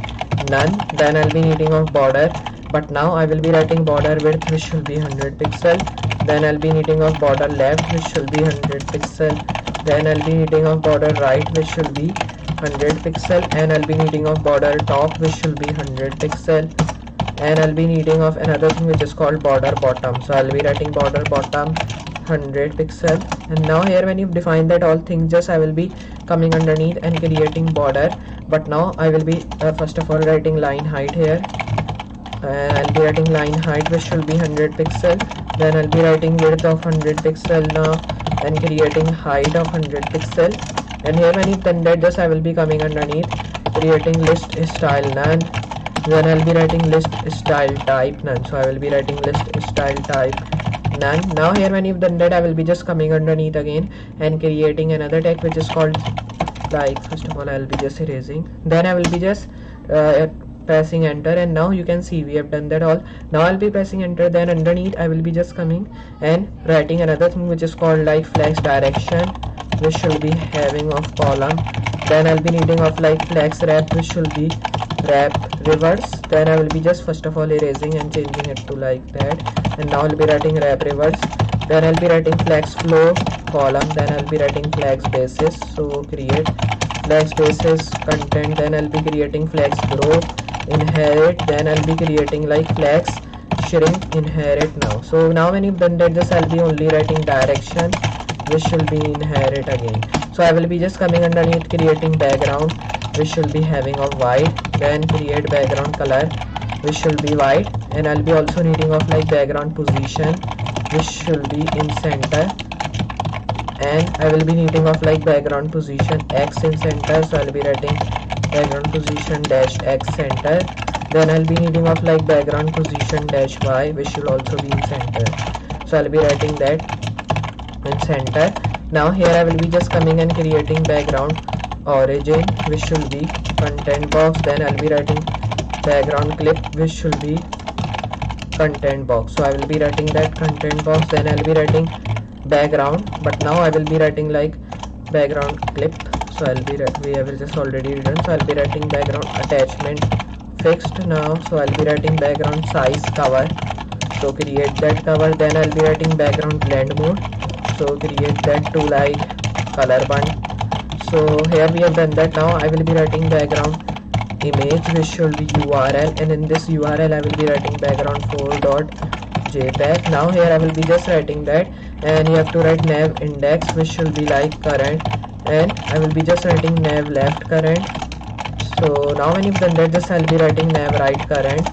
none. Then I'll be needing of border, but now I will be writing border width which should be 100 pixel. Then I'll be needing of border left which should be 100 pixel. Then I'll be needing of border right which should be 100 pixel, and I'll be needing of border top which should be 100 pixel. And I'll be needing of another thing which is called border bottom. So I'll be writing border bottom 100 pixel. And now here when you define that all things, just I will be coming underneath and creating border. But now I will be first of all writing line height here, and I'll be writing line height which should be 100 pixel. Then I'll be writing width of 100 pixel now and creating height of 100 pixel. And here when you've done that, just I will be coming underneath creating list style none. Then I'll be writing list style type none, so I will be writing list style type none. Now here when you've done that, I will be just coming underneath again and creating another tag which is called like, first of all I will be just erasing, then I will be just pressing enter. And now you can see we have done that all. Now I'll be pressing enter, then underneath I will be just coming and writing another thing which is called like flex direction, which should be having of column. Then I'll be needing of like flex wrap, which should be wrap reverse. Then I will be just first of all erasing and changing it to like that. And now I'll be writing wrap reverse. Then I'll be writing flex flow column. Then I'll be writing flex basis, so create flex basis content. Then I'll be creating flex grow inherit. Then I'll be creating like flex shrink inherit now. So now when you've done that, just I'll be only writing direction, which should be inherit again. So I will be just coming underneath creating background, which should be having of white. Then create background color, which should be white. And I'll be also needing of like background position, which should be in center. And I will be needing of like background position X in center, so I'll be writing background position dash X center. Then I'll be needing of like background position dash Y, which should also be in center, so I'll be writing that in center. Now here I will be just coming and creating background origin, which should be content box. Then I'll be writing background clip, which should be content box, so I will be writing that content box. Then I'll be writing background, but now I will be writing like background clip, so I'll be we have just already written, so I'll be writing background attachment fixed now, so I'll be writing background size cover, so create that cover. Then I'll be writing background blend mode, so create that to like color band. So here we have done that. Now I will be writing background image, which should be URL, and in this URL I will be writing background 4.jpg. Now here I will be just writing that, and you have to write nav index, which should be like current, and I will be just writing nav left current. So now when you've done that, just I'll be writing nav right current,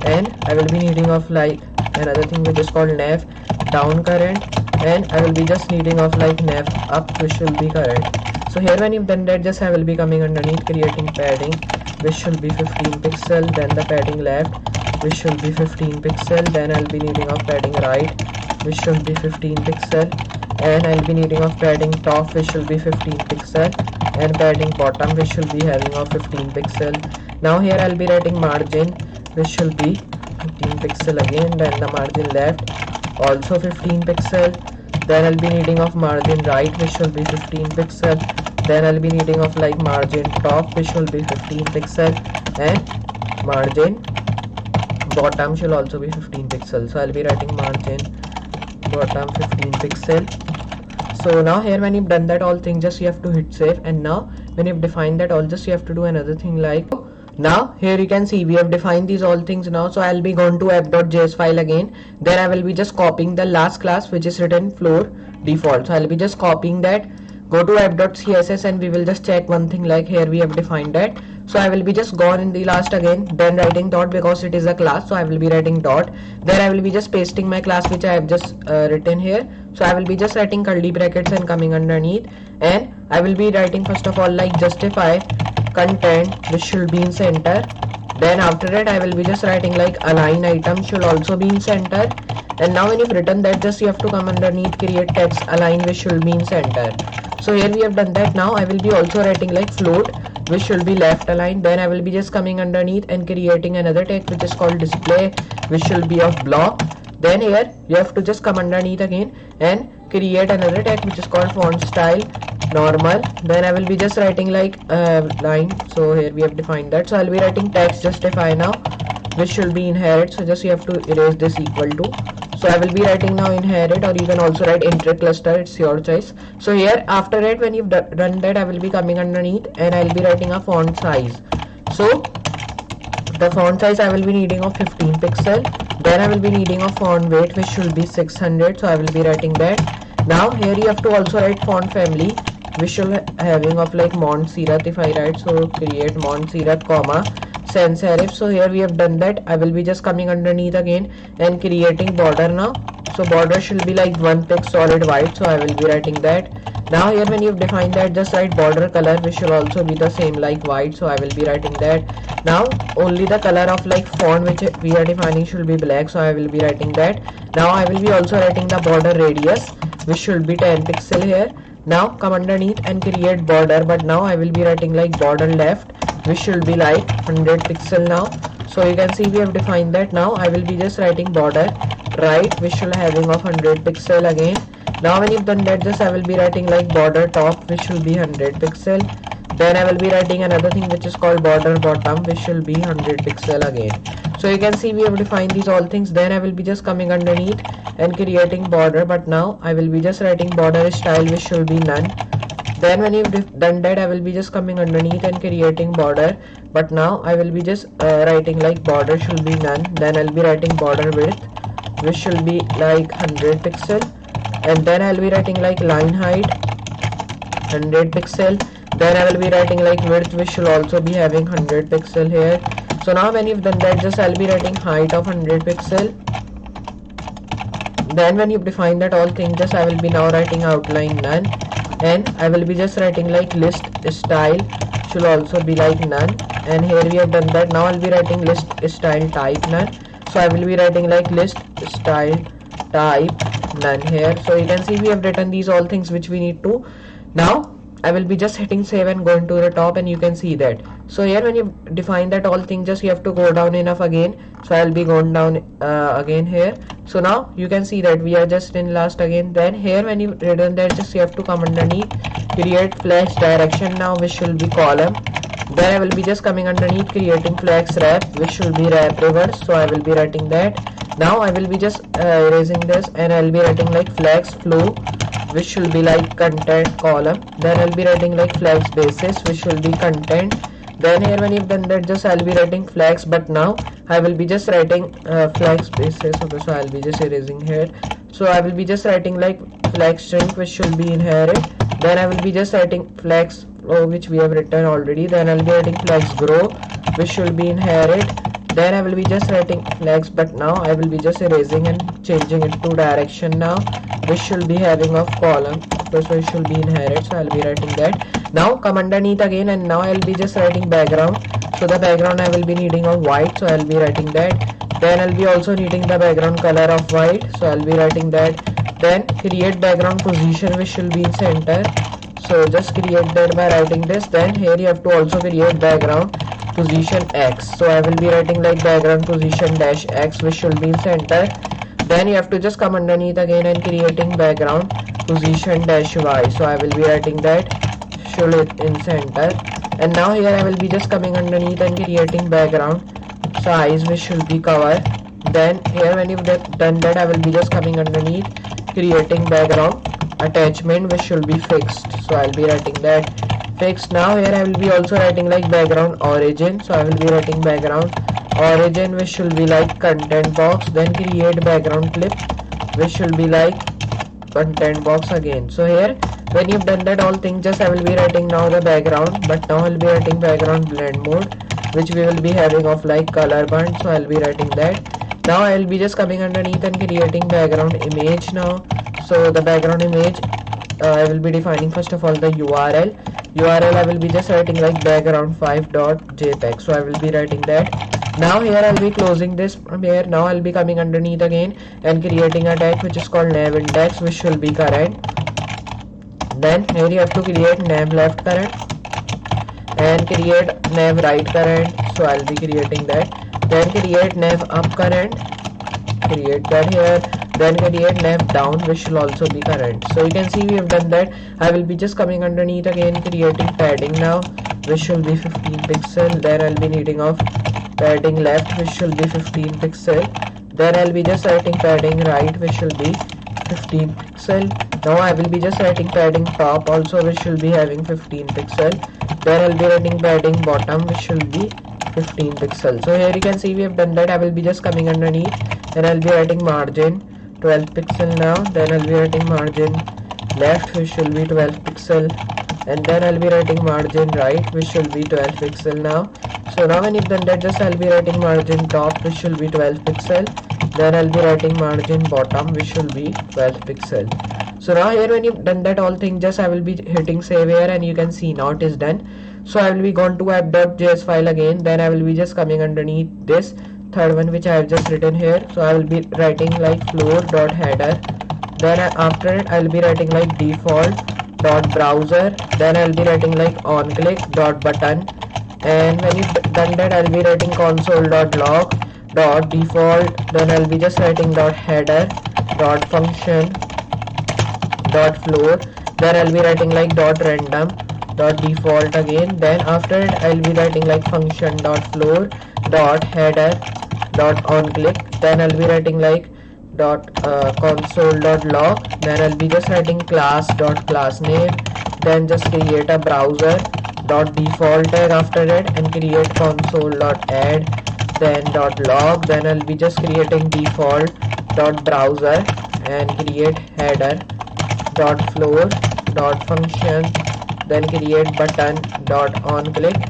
and I will be needing of like another thing which is called nav down current, and I will be just needing of like nav up, which should be current. So here when you've done that, just I will be coming underneath creating padding, which should be 15 pixel. Then the padding left, which should be 15 pixel. Then I'll be needing of padding right, which should be 15 pixel. And I'll be needing of padding top, which should be 15 pixel, and padding bottom, which should be having of 15 pixel. Now here I'll be writing margin, which should be 15 pixel again. Then the margin left, also 15 pixel. Then I'll be needing of margin right, which should be 15 pixel. Then I'll be needing of like margin top, which will be 15 pixel, and margin bottom should also be 15 pixel. So I'll be writing margin bottom 15 pixel. So now here when you've done that all thing, just you have to hit save. And now when you've defined that all, just you have to do another thing like, now here you can see we have defined these all things now. So I'll be going to app.js file again. Then I will be just copying the last class which is written floor default. So I'll be just copying that, go to app.css, and we will just check one thing like here we have defined that. So I will be just gone in the last again, then writing dot because it is a class, so I will be writing dot. Then I will be just pasting my class which I have just written here. So I will be just writing curly brackets and coming underneath, and I will be writing first of all like justify content, which should be in center. Then after that I will be just writing like align item should also be in center. And now when you've written that, just you have to come underneath create text align, which should be in center. So here we have done that. Now I will be also writing like float, which should be left aligned. Then I will be just coming underneath and creating another tag which is called display, which should be of block. Then here you have to just come underneath again and create another tag which is called font style normal. Then I will be just writing like line. So here we have defined that. So I'll be writing text justify now, which should be inherit. So just you have to erase this equal to. So I will be writing now inherit, or you can also write inter cluster, it's your choice. So here after that when you've done that, I will be coming underneath and I'll be writing a font size. So the font size I will be needing of 15 pixel. Then I will be needing a font weight which should be 600, so I will be writing that. Now here you have to also write font family which should having of like Mont Serif. If I write, so create Mont Serif comma sans serif. So here we have done that. I will be just coming underneath again and creating border now. So border should be like 1 pic solid white, so I will be writing that. Now here when you've defined that, just write border color which should also be the same like white, so I will be writing that. Now only the color of like font which we are defining should be black, so I will be writing that. Now I will be also writing the border radius which should be 10 pixel here. Now come underneath and create border, but now I will be writing like border left which should be like 100 pixel now. So you can see we have defined that. Now I will be just writing border right which should having of 100 pixel again. Now when you've done that, just I will be writing like border top which should be 100 pixel. Then I will be writing another thing which is called border bottom which should be 100 pixel again. So you can see we have defined these all things. Then I will be just coming underneath and creating border, but now I will be just writing border style which should be none. Then when you've done that, I will be just coming underneath and creating border, but now I will be just writing like border should be none. Then I'll be writing border width which should be like 100 pixel, and then I'll be writing like line height 100 pixel. Then I will be writing like width which should also be having 100 pixel here. So now when you've done that, just I'll be writing height of 100 pixel. Then when you've defined that all things, just I will be now writing outline none, and I will be just writing like list style should also be like none, and here we have done that. Now I'll be writing list style type none, so I will be writing like list style type none here. So you can see we have written these all things which we need to. Now I will be just hitting save and going to the top, and you can see that. So here when you define that all thing, just you have to go down enough again. So I'll be going down again here. So now you can see that we are just in last again. Then here when you written that, just you have to come underneath, create flex direction now which should be column. Then I will be just coming underneath creating flex wrap which should be wrap reverse, so I will be writing that. Now I will be just erasing this, and I'll be writing like flex flow which should be like content column. Then I'll be writing like flex basis which should be content. Then here when you've done that, just I'll be writing flex, but now I will be just writing flex basis. Okay, so I'll be just erasing here. So I will be just writing like flex string which should be inherit. Then I will be just writing flex flow which we have written already. Then I'll be writing flex grow which should be inherit. Then I will be just writing flex, but now I will be just erasing and changing it to direction now which should be having of column. So it should be inherit, so I'll be writing that. Now come underneath again, and now I'll be just writing background. So the background I will be needing of white, so I'll be writing that. Then I'll be also needing the background color of white, so I'll be writing that. Then create background position which should be in center, so just create that by writing this. Then here you have to also create background position X, so I will be writing like background position dash X which should be in center. Then you have to just come underneath again and creating background position dash Y, so I will be writing that should in center. And now here I will be just coming underneath and creating background size which should be cover. Then here when you've done that, I will be just coming underneath creating background attachment which should be fixed, so I'll be writing that fixed. Now here I will be also writing like background origin, so I will be writing background origin which should be like content box. Then create background clip which should be like content box again. So here when you've done that all things, just I will be writing now the background, but now I'll be writing background blend mode which we will be having of like color burn, so I'll be writing that. Now I'll be just coming underneath and creating background image now. So the background image I will be defining first of all the URL I will be just writing like background 5.jpg, so I will be writing that. Now here I'll be closing this from here. Now I'll be coming underneath again and creating a tag which is called nav index which will be current. Then here you have to create nav left current and create nav right current, so I'll be creating that. Then create nav up current, create that here. Then create nav down which will also be current. So you can see we have done that. I will be just coming underneath again creating padding now which will be 15 pixel. Then I'll be needing of padding left which will be 15 pixel. Then I'll be just writing padding right which will be 15 pixel. Now I will be just writing padding top also which will be having 15 pixel. Then I'll be writing padding bottom which will be 15 pixel. So here you can see we have done that. I will be just coming underneath then I'll be writing margin 12 pixel now, then I'll be writing margin left which will be 12 pixel, and then I'll be writing margin right which will be 12 pixel now. So now when you've done that, just I'll be writing margin top which will be 12 pixel, then I'll be writing margin bottom which will be 12 pixel. So now here when you've done that all thing, just I will be hitting save here, and you can see now it is done. So I will be gone to app.js file again, then I will be just coming underneath this third one which I have just written here. So I will be writing like floor.header, then after it I will be writing like default.browser, then I will be writing like onClick.button, and when you've done that I'll be writing console.log.default, then I'll be just writing .header.function.floor, then I'll be writing like .random.default again, then after it I'll be writing like function.floor.header.onClick, then I'll be writing like console.log, then I'll be just writing class.className, then just create a browser.default tag after it, and create console.add, then .log, then I'll be just creating default.browser, and create header.floor.function, then create button.onClick,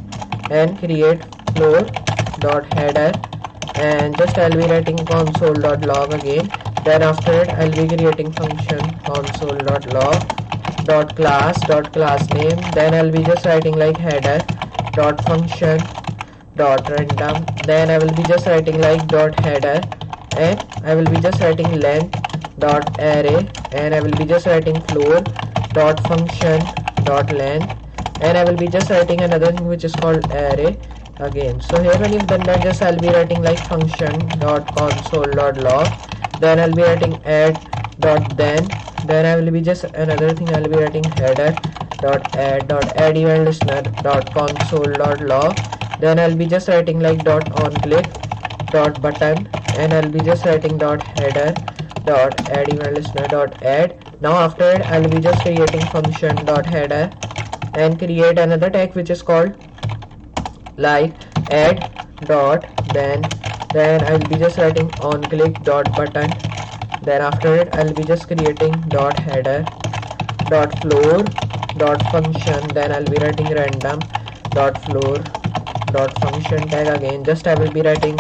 and create floor.header, and just I'll be writing console.log again, then after it I'll be creating function console.log.class.className, then I'll be just writing like header.function.random, then I will be just writing like .header, and I will be just writing length.array, and I will be just writing floor.function.length, and I will be just writing another thing which is called array again. So here when you've done that, just I'll be writing like function.console.log, then I'll be writing add.then, then I will be just another thing I'll be writing header.add event listener.console.log, then I'll be just writing like .onClick.button, and I'll be just writing header.add event listener.add. Now after it I'll be just creating function.header, and create another tag which is called like add.then, I'll be just writing onClick.button, then after it I'll be just creating header.floor.function, then I'll be writing random.floor.function tag again, just I will be writing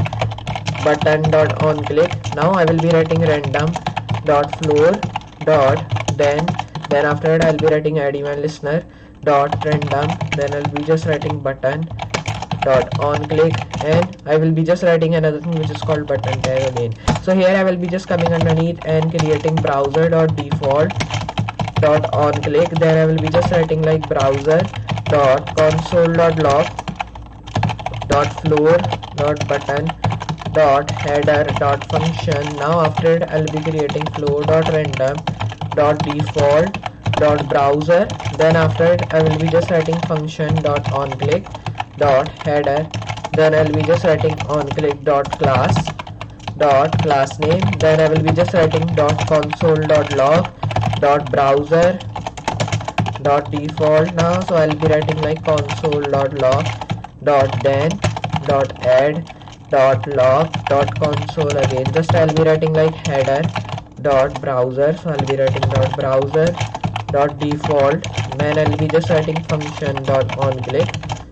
button.onClick. Now I will be writing random.floor.then, after it I'll be writing add event listener.random, then I'll be just writing button.onClick, and I will be just writing another thing which is called button tag again. So here I will be just coming underneath and creating browser.default.onClick, then I will be just writing like browser.console.log.floor.button.header.function. Now after it I'll be creating floor.random.default.browser, then after it I will be just writing function.onClick.header, then I'll be just writing onClick.class.className, then I will be just writing console.log.browser.default now, so I'll be writing like console.log.then.add.log.console again, just I'll be writing like header.browser, so I'll be writing .browser.default, then I'll be just writing function.onClick.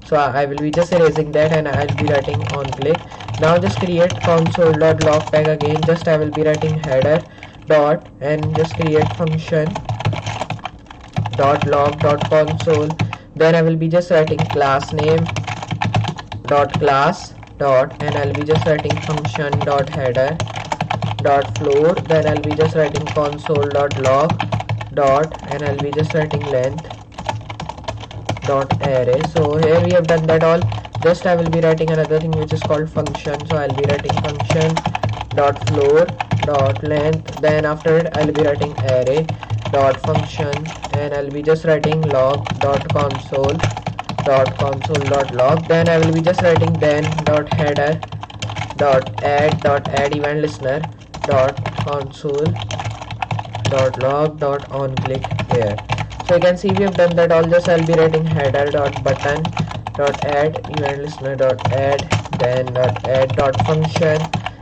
So I will be just erasing that, and I'll be writing onClick. Now just create console.log tag again, just I will be writing header dot, and just create function.log.console, then I will be just writing class name dot class dot, and I'll be just writing function.header.floor, then I'll be just writing console.log dot, and I'll be just writing length dot array. So here we have done that all. Just I will be writing another thing which is called function, so I'll be writing function dot floor dot length, then after it I'll be writing array dot function, and I'll be just writing log dot console dot log, then I will be just writing then dot header dot add event listener dot console dot log dot onClick here. So you can see we have done that all. Just I'll be writing header dot button dot add event listener dot add, then dot add dot function,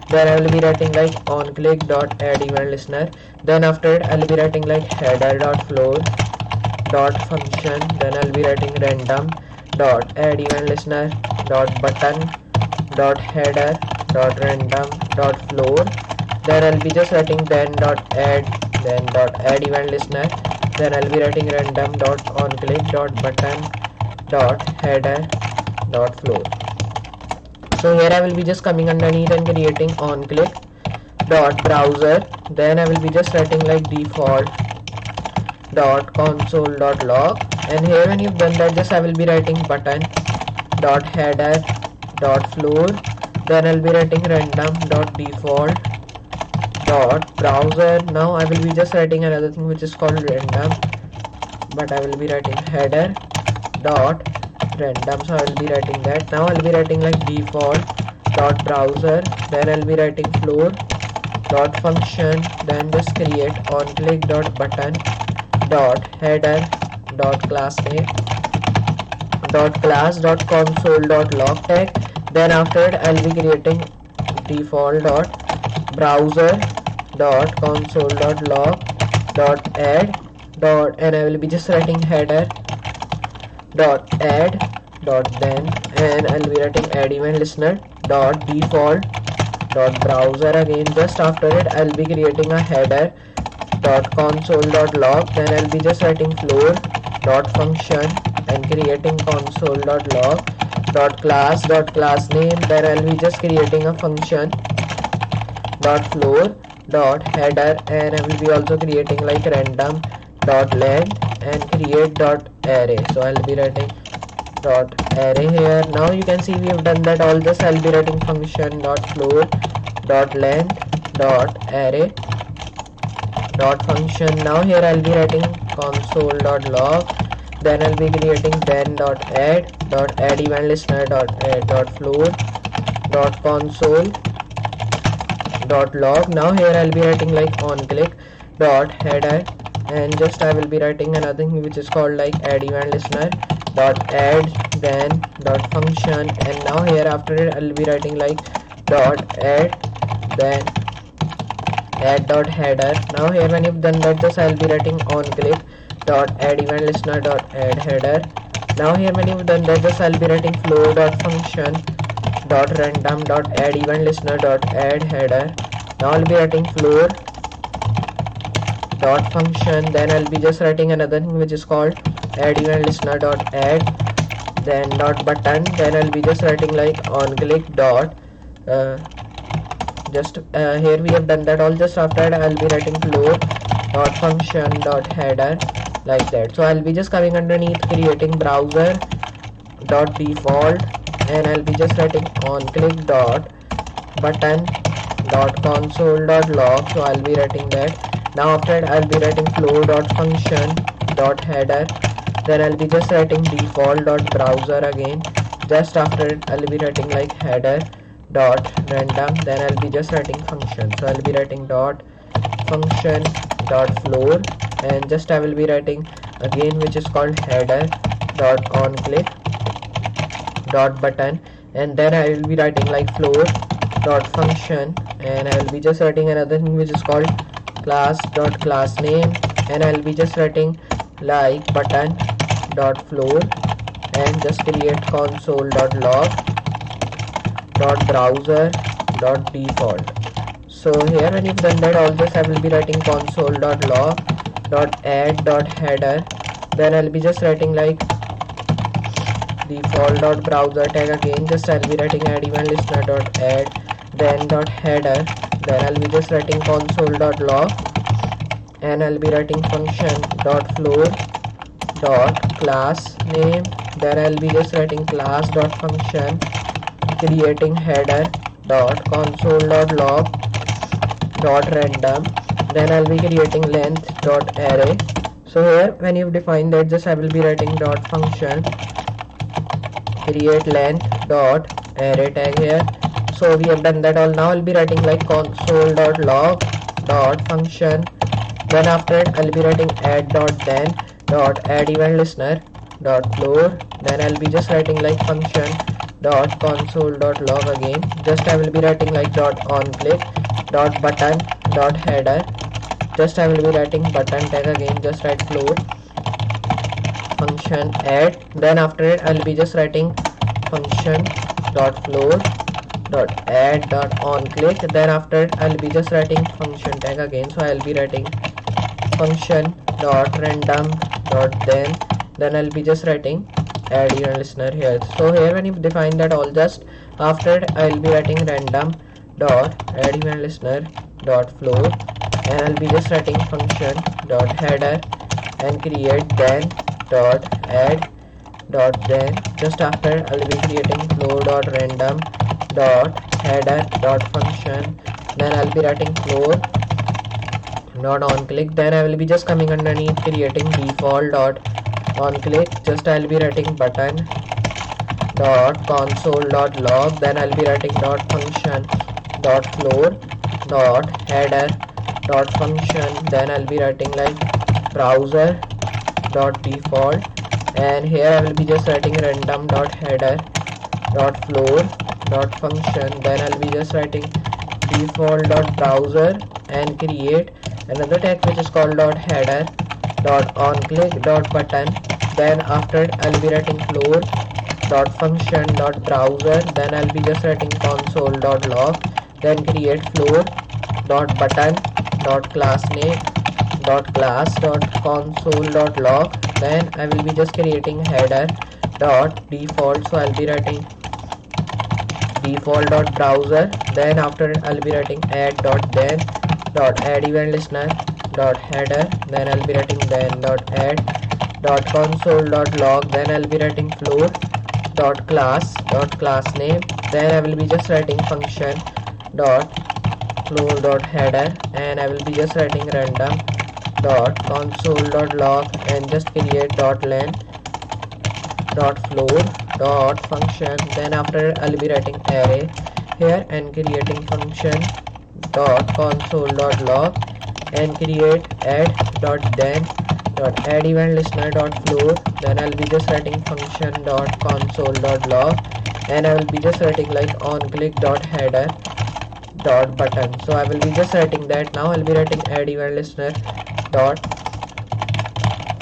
then I will be writing like onClick dot add event listener. Then after it I'll be writing like header dot floor dot function. Then I'll be writing random dot add event listener dot button dot header dot random dot floor. Then I'll be just writing then dot add event listener. Then I'll be writing random dot onClick dot button dot header dot floor. So here I will be just coming underneath and creating onClick dot browser. Then I will be just writing like default dot console dot log. And here when you've done that, just I will be writing button dot header dot floor. Then I'll be writing random dot default dot browser. Now I will be just writing another thing which is called random, but I will be writing header dot random. So I will be writing that. Now I'll be writing like default dot browser. Then I'll be writing floor dot function. Then just create onClick dot button dot header dot class name dot class dot console dot log tag. Then after it I'll be creating default dot browser dot console dot log dot add dot, and I will be just writing header dot add dot then, and I'll be writing add event listener dot default dot browser again. Just after it I'll be creating a header dot console dot log. Then I'll be just writing floor dot function and creating console dot log dot class name. Then I'll be just creating a function dot floor dot header, and I will be also creating like random dot length and create dot array. So I'll be writing dot array here. Now you can see we have done that all. Just I'll be writing function dot floor dot length dot array dot function. Now here I'll be writing console dot log. Then I'll be creating then dot add event listener dot add dot floor dot console dot log. Now here I'll be writing like onClick dot header, and just I will be writing another thing which is called like add event listener dot add then dot function. And now here after it I'll be writing like dot add then add dot header. Now here when you've done that, just I'll be writing onClick dot add event listener dot add header. Now here when you've done that, just I'll be writing flow dot function dot random dot add event listener dot add header. Now I'll be writing floor dot function. Then I'll be just writing another thing which is called add event listener dot add then dot button. Then I'll be just writing like onClick dot here we have done that all. Just after that I'll be writing floor dot function dot header like that. So I'll be just coming underneath creating browser dot default, and I'll be just writing onClick dot button dot console dot log. So I'll be writing that. Now after that I'll be writing flow dot function dot header. Then I'll be just writing default dot browser again. Just after it I'll be writing like header dot random. Then I'll be just writing function. So I'll be writing dot function dot floor, and just I will be writing again which is called header dot onClick dot button. And then I will be writing like floor dot function, and I will be just writing another thing which is called class dot class name, and I will be just writing like button dot floor, and just create console dot log dot browser dot default. So here when you've done that all, this I will be writing console dot log dot add dot header. Then I'll be just writing like default dot browser tag again. Just I'll be writing add event listener dot add then dot header. Then I'll be just writing console dot log, and I'll be writing function dot floor dot class name. Then I'll be just writing class dot function creating header dot console dot log dot random. Then I'll be creating length dot array. So here when you've defined that, just I will be writing dot function create length dot array tag here. So we have done that all. Now I'll be writing like console dot log dot function. Then after it I'll be writing add dot then dot add event listener dot floor. Then I'll be just writing like function dot console dot log again. Just I will be writing like dot on click dot button dot header. Just I will be writing button tag again. Just write floor function add. Then after it I'll be just writing function dot floor dot add dot on click. Then after it I'll be just writing function tag again. So I'll be writing function dot random dot then I'll be just writing add event listener here. So here when you define that all, just after it I'll be writing random dot add event listener dot floor, and I'll be just writing function dot header and create then dot add dot then. Just after I'll be creating floor dot random dot header dot function. Then I'll be writing floor dot on click. Then I will be just coming underneath creating default dot on click. Just I'll be writing button dot console dot log. Then I'll be writing dot function dot floor dot header dot function. Then I'll be writing like browser dot default, and here I will be just writing random dot header dot floor dot function. Then I'll be just writing default dot browser and create another tag which is called dot header dot on click dot button. Then after it I'll be writing floor dot function dot browser. Then I'll be just writing console dot log. Then create floor dot button dot class name dot class dot console dot log. Then I will be just creating header dot default. So I'll be writing default dot browser. Then after it I'll be writing add dot then dot add event listener dot header. Then I'll be writing then dot add dot console dot log. Then I'll be writing floor dot class name. Then I will be just writing function dot floor dot header, and I will be just writing random dot console dot log and just create dot len dot floor dot function. Then after I'll be writing array here and creating function dot console dot log and create add dot then dot add event listener dot floor. Then I'll be just writing function dot console dot log, and I will be just writing like on click dot header dot button. So I will be just writing that. Now I'll be writing add event listener dot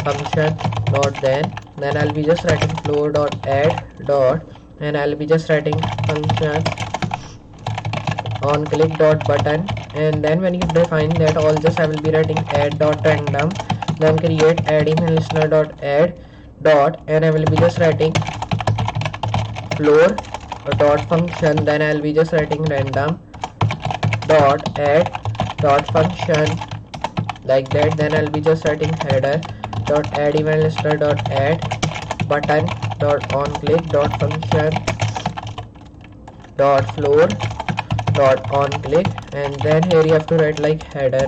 function dot then I'll be just writing floor dot add dot, and I'll be just writing function on click dot button. And then when you define that all, just I will be writing add dot random, then create add event listener dot add dot, and I will be just writing floor dot function. Then I'll be just writing random dot add dot function like that. Then I'll be just writing header dot add event listener dot add button dot on click dot function dot floor dot on click, and then here you have to write like header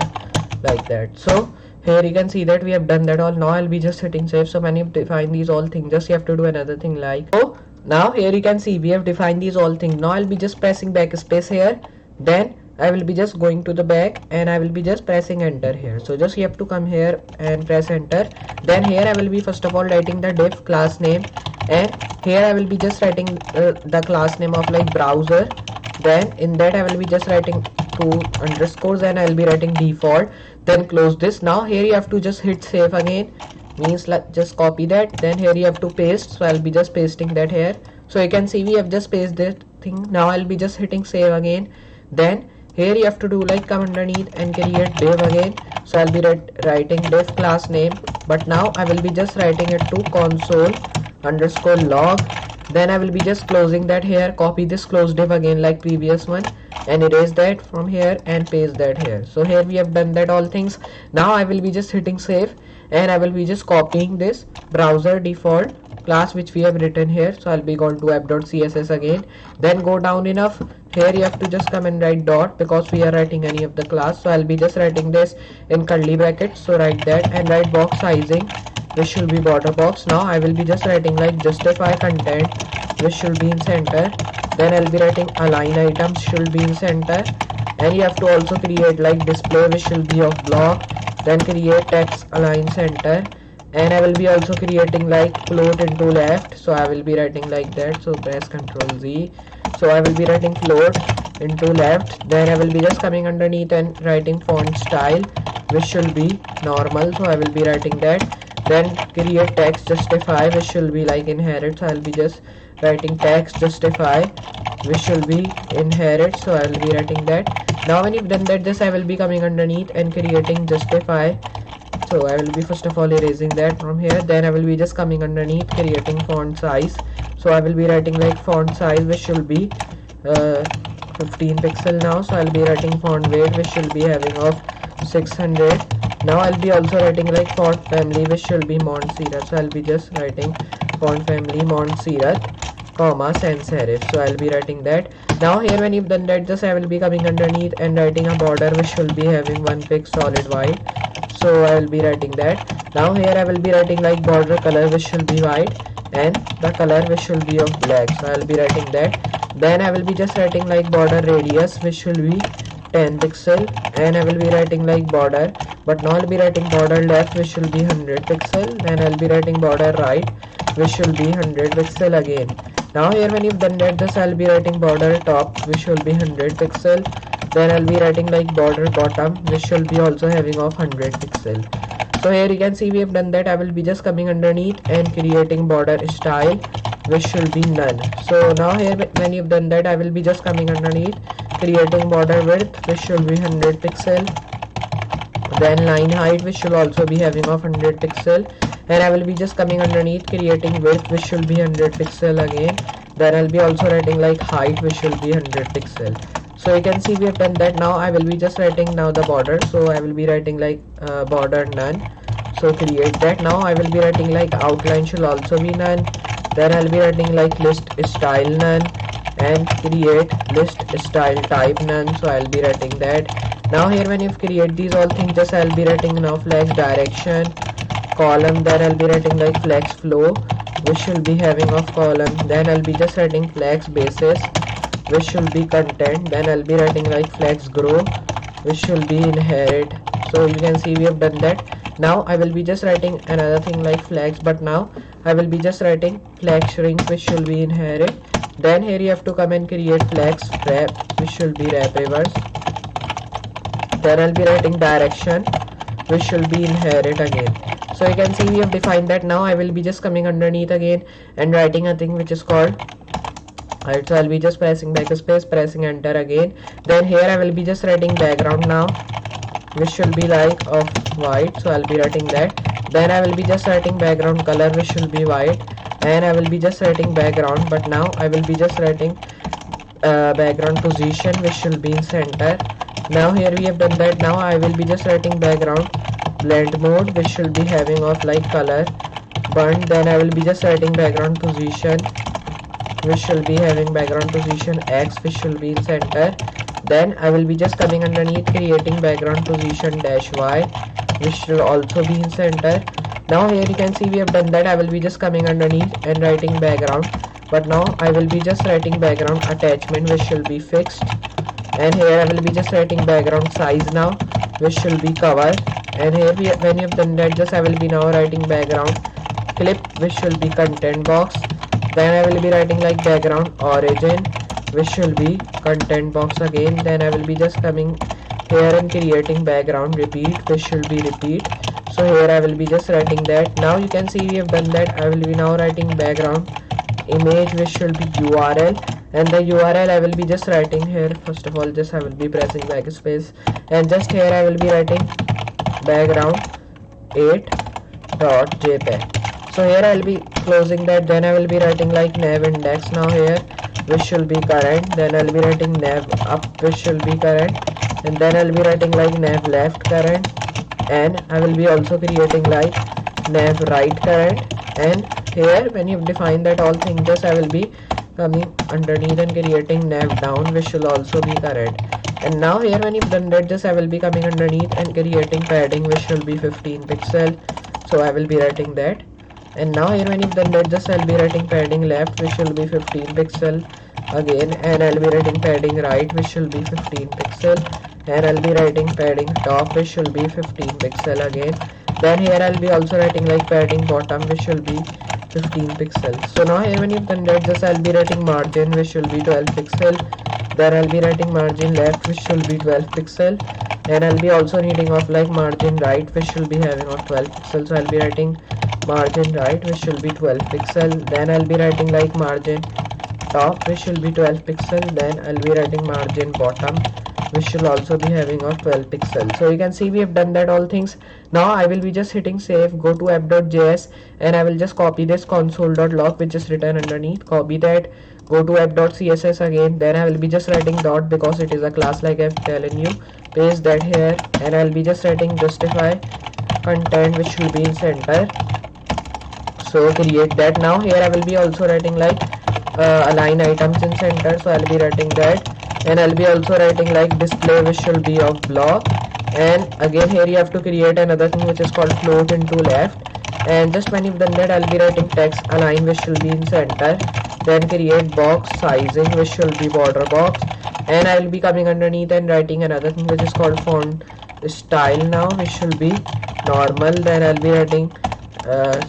like that. So here you can see that we have done that all. Now I'll be just hitting save. So when you define these all things, just you have to do another thing like, so now here you can see we have defined these all things. Now I'll be just pressing backspace here, then I will be just going to the back and I will be just pressing enter here. So just you have to come here and press enter. Then here I will be first of all writing the div class name, and here I will be just writing the class name of like browser. Then in that I will be just writing two underscores and I will be writing default. Then close this. Now here you have to just hit save again, means like just copy that. Then here you have to paste. So I'll be just pasting that here. So you can see we have just pasted that thing. Now I'll be just hitting save again. Then here you have to do like come underneath and create div again. So I'll be writing div class name, but now I will be just writing it to console underscore log. Then I will be just closing that here, copy this close div again like previous one and erase that from here and paste that here. So here we have done that all things. Now I will be just hitting save and I will be just copying this browser default class which we have written here. So I'll be going to app.css again, then go down enough. Here you have to just come and write dot because we are writing any of the class. So I'll be just writing this in curly brackets. So write that and write box sizing, which should be border box. Now I will be just writing like justify content, which should be in center. Then I'll be writing align items should be in center, and you have to also create like display which should be of block. Then create text align center, and I will be also creating like float into left, so I will be writing like that. So press Ctrl Z. So I will be writing float into left, then I will be just coming underneath and writing font style, which should be normal, so I will be writing that. Then create text justify, which should be like inherit, so I will be just writing text justify, which should be inherit, so I will be writing that. Now when you've done that, just I will be coming underneath and creating justify. So I will be first of all erasing that from here, then I will be just coming underneath creating font size. So I will be writing like font size, which should be 15 pixel now. So I'll be writing font weight, which should be having of 600. Now I'll be also writing like font family, which should be Mont Serif. So I'll be just writing font family Mont Serif, comma sans serif. So I'll be writing that. Now here when you've done that, just I will be coming underneath and writing a border, which should be having 1 pixel solid white. So I will be writing that. Now here I will be writing like border color, which should be white, and the color which should be of black. So I will be writing that. Then I will be just writing like border radius, which should be 10 pixel, and I will be writing like border, but now I'll be writing border left, which should be 100 pixel. Then I'll be writing border right, which should be 100 pixel again. Now here when you've done that, just I'll be writing border top, which should be 100 pixel. Then I'll be writing like border bottom, which should be also having of 100 pixel. So here you can see we have done that. I will be just coming underneath and creating border style, which should be none. So now here when you've done that, I will be just coming underneath creating border width, which should be 100 pixel. Then line height, which should also be having of 100 pixel, and I will be just coming underneath creating width, which should be 100 pixel again. Then I'll be also writing like height, which should be 100 pixel. So you can see we have done that. Now I will be just writing now the border, so I will be writing like border none. So create that. Now I will be writing like outline should also be none. Then I'll be writing like list style none, and create list style type none. So I'll be writing that. Now here when you create these all things, just I'll be writing now flex direction column. Then I'll be writing like flex flow, which should be having of column. Then I'll be just writing flex basis, which should be content. Then I'll be writing like flex grow, which should be inherit. So you can see we have done that. Now I will be just writing another thing like flex, but now I will be just writing flex shrink, which should be inherit. Then here you have to come and create flex wrap, which should be wrap reverse. Then I'll be writing direction, which should be inherit again. So you can see we have defined that. Now I will be just coming underneath again and writing a thing which is called. Alright, so I'll be just pressing backspace, pressing enter again. Then here I will be just writing background now, which should be like of white. So I'll be writing that. Then I will be just writing background color, which should be white, and I will be just writing background, but now I will be just writing background position, which should be in center. Now here we have done that. Now I will be just writing background blend mode, which should be having of like color burnt. Then I will be just writing background position, which should be having background position X, which should be in center. Then I will be just coming underneath creating background position dash Y, which should also be in center. Now here you can see we have done that. I will be just coming underneath and writing background, but now I will be just writing background attachment, which should be fixed. And here I will be just writing background size now, which should be cover. And here when you have done that, just I will be now writing background clip, which should be content box. Then I will be writing like background origin, which should be content box again. Then I will be just coming here and creating background repeat, which should be repeat. So here I will be just writing that. Now you can see we have done that. I will be now writing background image, which should be URL, and the URL I will be just writing here. First of all, just I will be pressing backspace, and just here I will be writing background 8.jpg. So here I will be closing that. Then I will be writing like nav index now here, which should be current. Then I will be writing nav up, which should be current, and then I will be writing like nav left current, and I will be also creating like nav right current. And here when you've defined that all things, just I will be coming underneath and creating nav down, which will also be current. And now here when you've done that, just I will be coming underneath and creating padding, which will be 15 pixel. So I will be writing that. And now here when you've done that, just I'll be writing padding left, which will be 15 pixel again, and I'll be writing padding right, which will be 15 pixel, and I'll be writing padding top, which will be 15 pixel again. Then here I'll be also writing like padding bottom, which will be 15 pixels. So now here when you've done that, just I'll be writing margin, which will be 12 pixel. Then I'll be writing margin left, which will be 12 pixel. And I'll be also needing of like margin right, which will be having of 12 pixels. So I'll be writing margin right, which will be 12 pixel. Then I'll be writing like margin top, which will be 12 pixel. Then I'll be writing margin bottom, which will also be having of 12 pixels. So you can see we have done that all things. Now I will be just hitting save, go to app.js, and I will just copy this console.log which is written underneath, copy that, go to app.css again, then I will be just writing dot because it is a class like I've telling you, paste that here, and I'll be just writing justify content, which will be in center. So create that. Now here I will be also writing like align items in center, so I'll be writing that. And I'll be also writing like display, which will be of block. And again here you have to create another thing which is called float into left. And just when you've done that, I'll be writing text align, which will be in center. Then create box sizing, which will be border box. And I'll be coming underneath and writing another thing which is called font style now, which will be normal. Then I'll be writing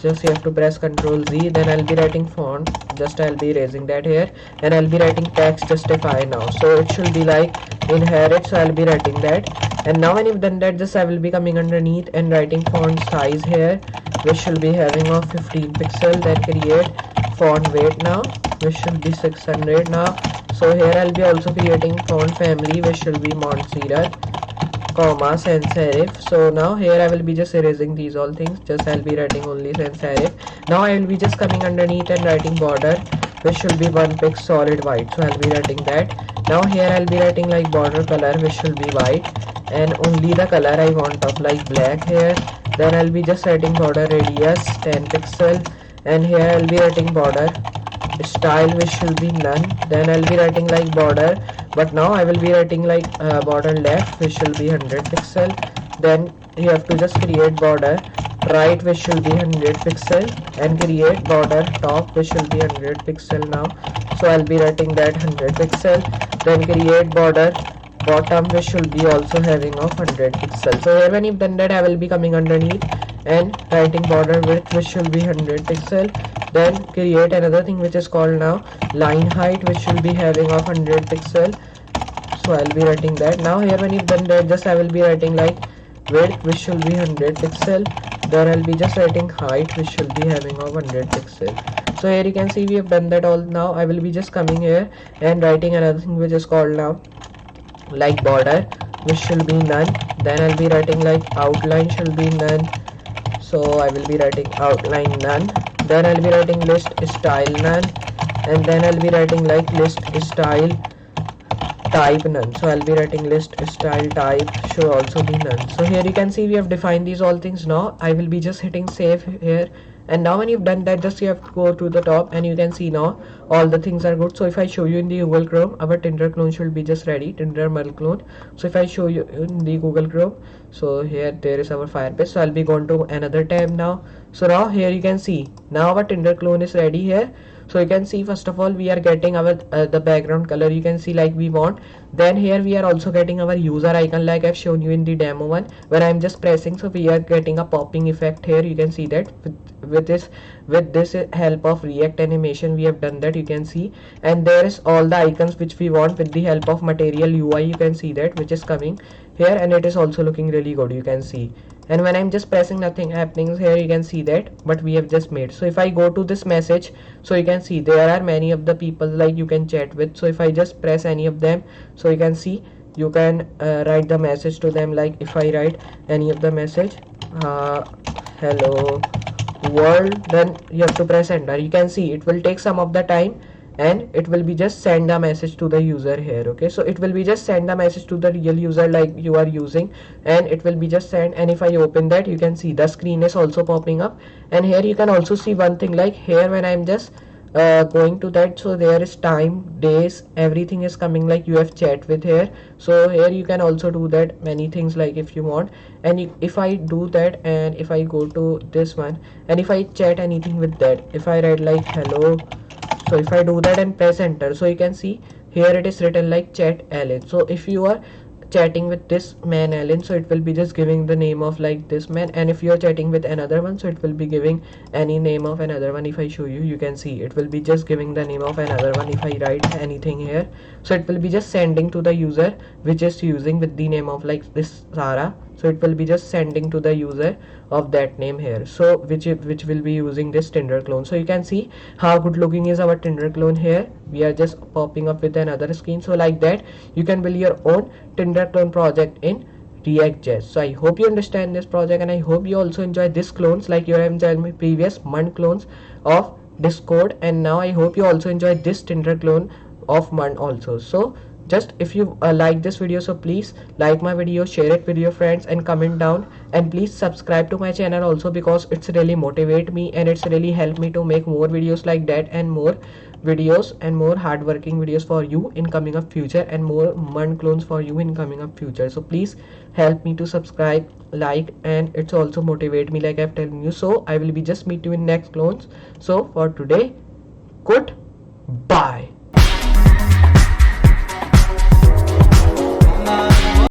just you have to press Ctrl Z, then I'll be writing font, just I'll be erasing that here, and I'll be writing text justify now, so it should be like inherit, so I'll be writing that. And now when you've done that, just I will be coming underneath and writing font size here, which should be having of 15 pixel. Then create font weight now, which should be 600 now. So here I'll be also creating font family, which should be Montserrat, comma sans serif. So now here I will be just erasing these all things, just I'll be writing only sans serif. Now I will be just coming underneath and writing border, which should be 1 pix solid white, so I'll be writing that. Now here I'll be writing like border color, which should be white, and only the color I want of like black here. Then I'll be just writing border radius 10 pixel, and here I'll be writing border style, which should be none. Then I'll be writing like border, but now I will be writing like border left, which will be 100 pixel. Then you have to just create border right, which will be 100 pixel, and create border top, which will be 100 pixel now, so I'll be writing that 100 pixel. Then create border bottom, which will be also having of 100 pixel. So here when you've done that, I will be coming underneath and writing border width, which will be 100 pixel. Then create another thing which is called now line height, which will be having of 100 pixel, so I'll be writing that. Now here when you've done that, just I will be writing like width, which will be 100 pixel. Then I'll be just writing height, which will be having of 100 pixel. So here you can see we have done that all. Now I will be just coming here and writing another thing which is called now like border, which will be none. Then I'll be writing like outline should be none, so I will be writing outline none. Then I'll be writing list style none, and then I'll be writing like list style type none, so I'll be writing list style type should also be none. So here you can see we have defined these all things. Now I will be just hitting save here, and now when you've done that, just you have to go to the top and you can see now all the things are good. So if I show you in the Google Chrome, our Tinder clone should be just ready, Tinder MERN clone. So if I show you in the Google Chrome, so here there is our Firebase, so I'll be going to another tab now. So now here you can see now our Tinder clone is ready here. So you can see first of all we are getting our the background color, you can see like we want. Then here we are also getting our user icon like I've shown you in the demo one, where I'm just pressing, so we are getting a popping effect here. You can see that with this help of React animation we have done that, you can see. And there is all the icons which we want with the help of Material UI, you can see that, which is coming here, and it is also looking really good, you can see. And when I'm just pressing, nothing happening here, you can see that, but we have just made. So if I go to this message, so you can see there are many of the people like you can chat with. So if I just press any of them, so you can see you can write the message to them. Like if I write any of the message, hello world, then you have to press enter. You can see it will take some of the time, and it will be just send a message to the user here. Okay, so it will be just send a message to the real user like you are using, and it will be just send. And if I open that, you can see the screen is also popping up. And here you can also see one thing, like here when I'm just going to that, so there is time, days, everything is coming like you have chat with here. So here you can also do that many things like if you want. And if I do that, and if I go to this one, and if I chat anything with that, if I write like hello, so if I do that and press enter, so you can see here it is written like chat Ellen. So if you are chatting with this man Alan, so it will be just giving the name of like this man, and if you are chatting with another one, so it will be giving any name of another one. If I show you, you can see it will be just giving the name of another one. If I write anything here, so it will be just sending to the user which is using with the name of like this Sarah, so it will be just sending to the user of that name here, so which will be using this Tinder clone. So you can see how good looking is our Tinder clone here. We are just popping up with another screen. So like that you can build your own Tinder clone project in React.js. So I hope you understand this project, and I hope you also enjoy this clones like you have told me previous MERN clones of Discord, and now I hope you also enjoy this Tinder clone of MERN also. So just if you like this video, so please like my video, share it with your friends, and comment down, and please subscribe to my channel also, because it's really motivate me and it's really help me to make more videos like that, and more videos and more hardworking videos for you in coming up future, and more MERN clones for you in coming up future. So please help me to subscribe, like, and it's also motivate me like I've telling you. So I will be just meet you in next clones. So for today, goodbye.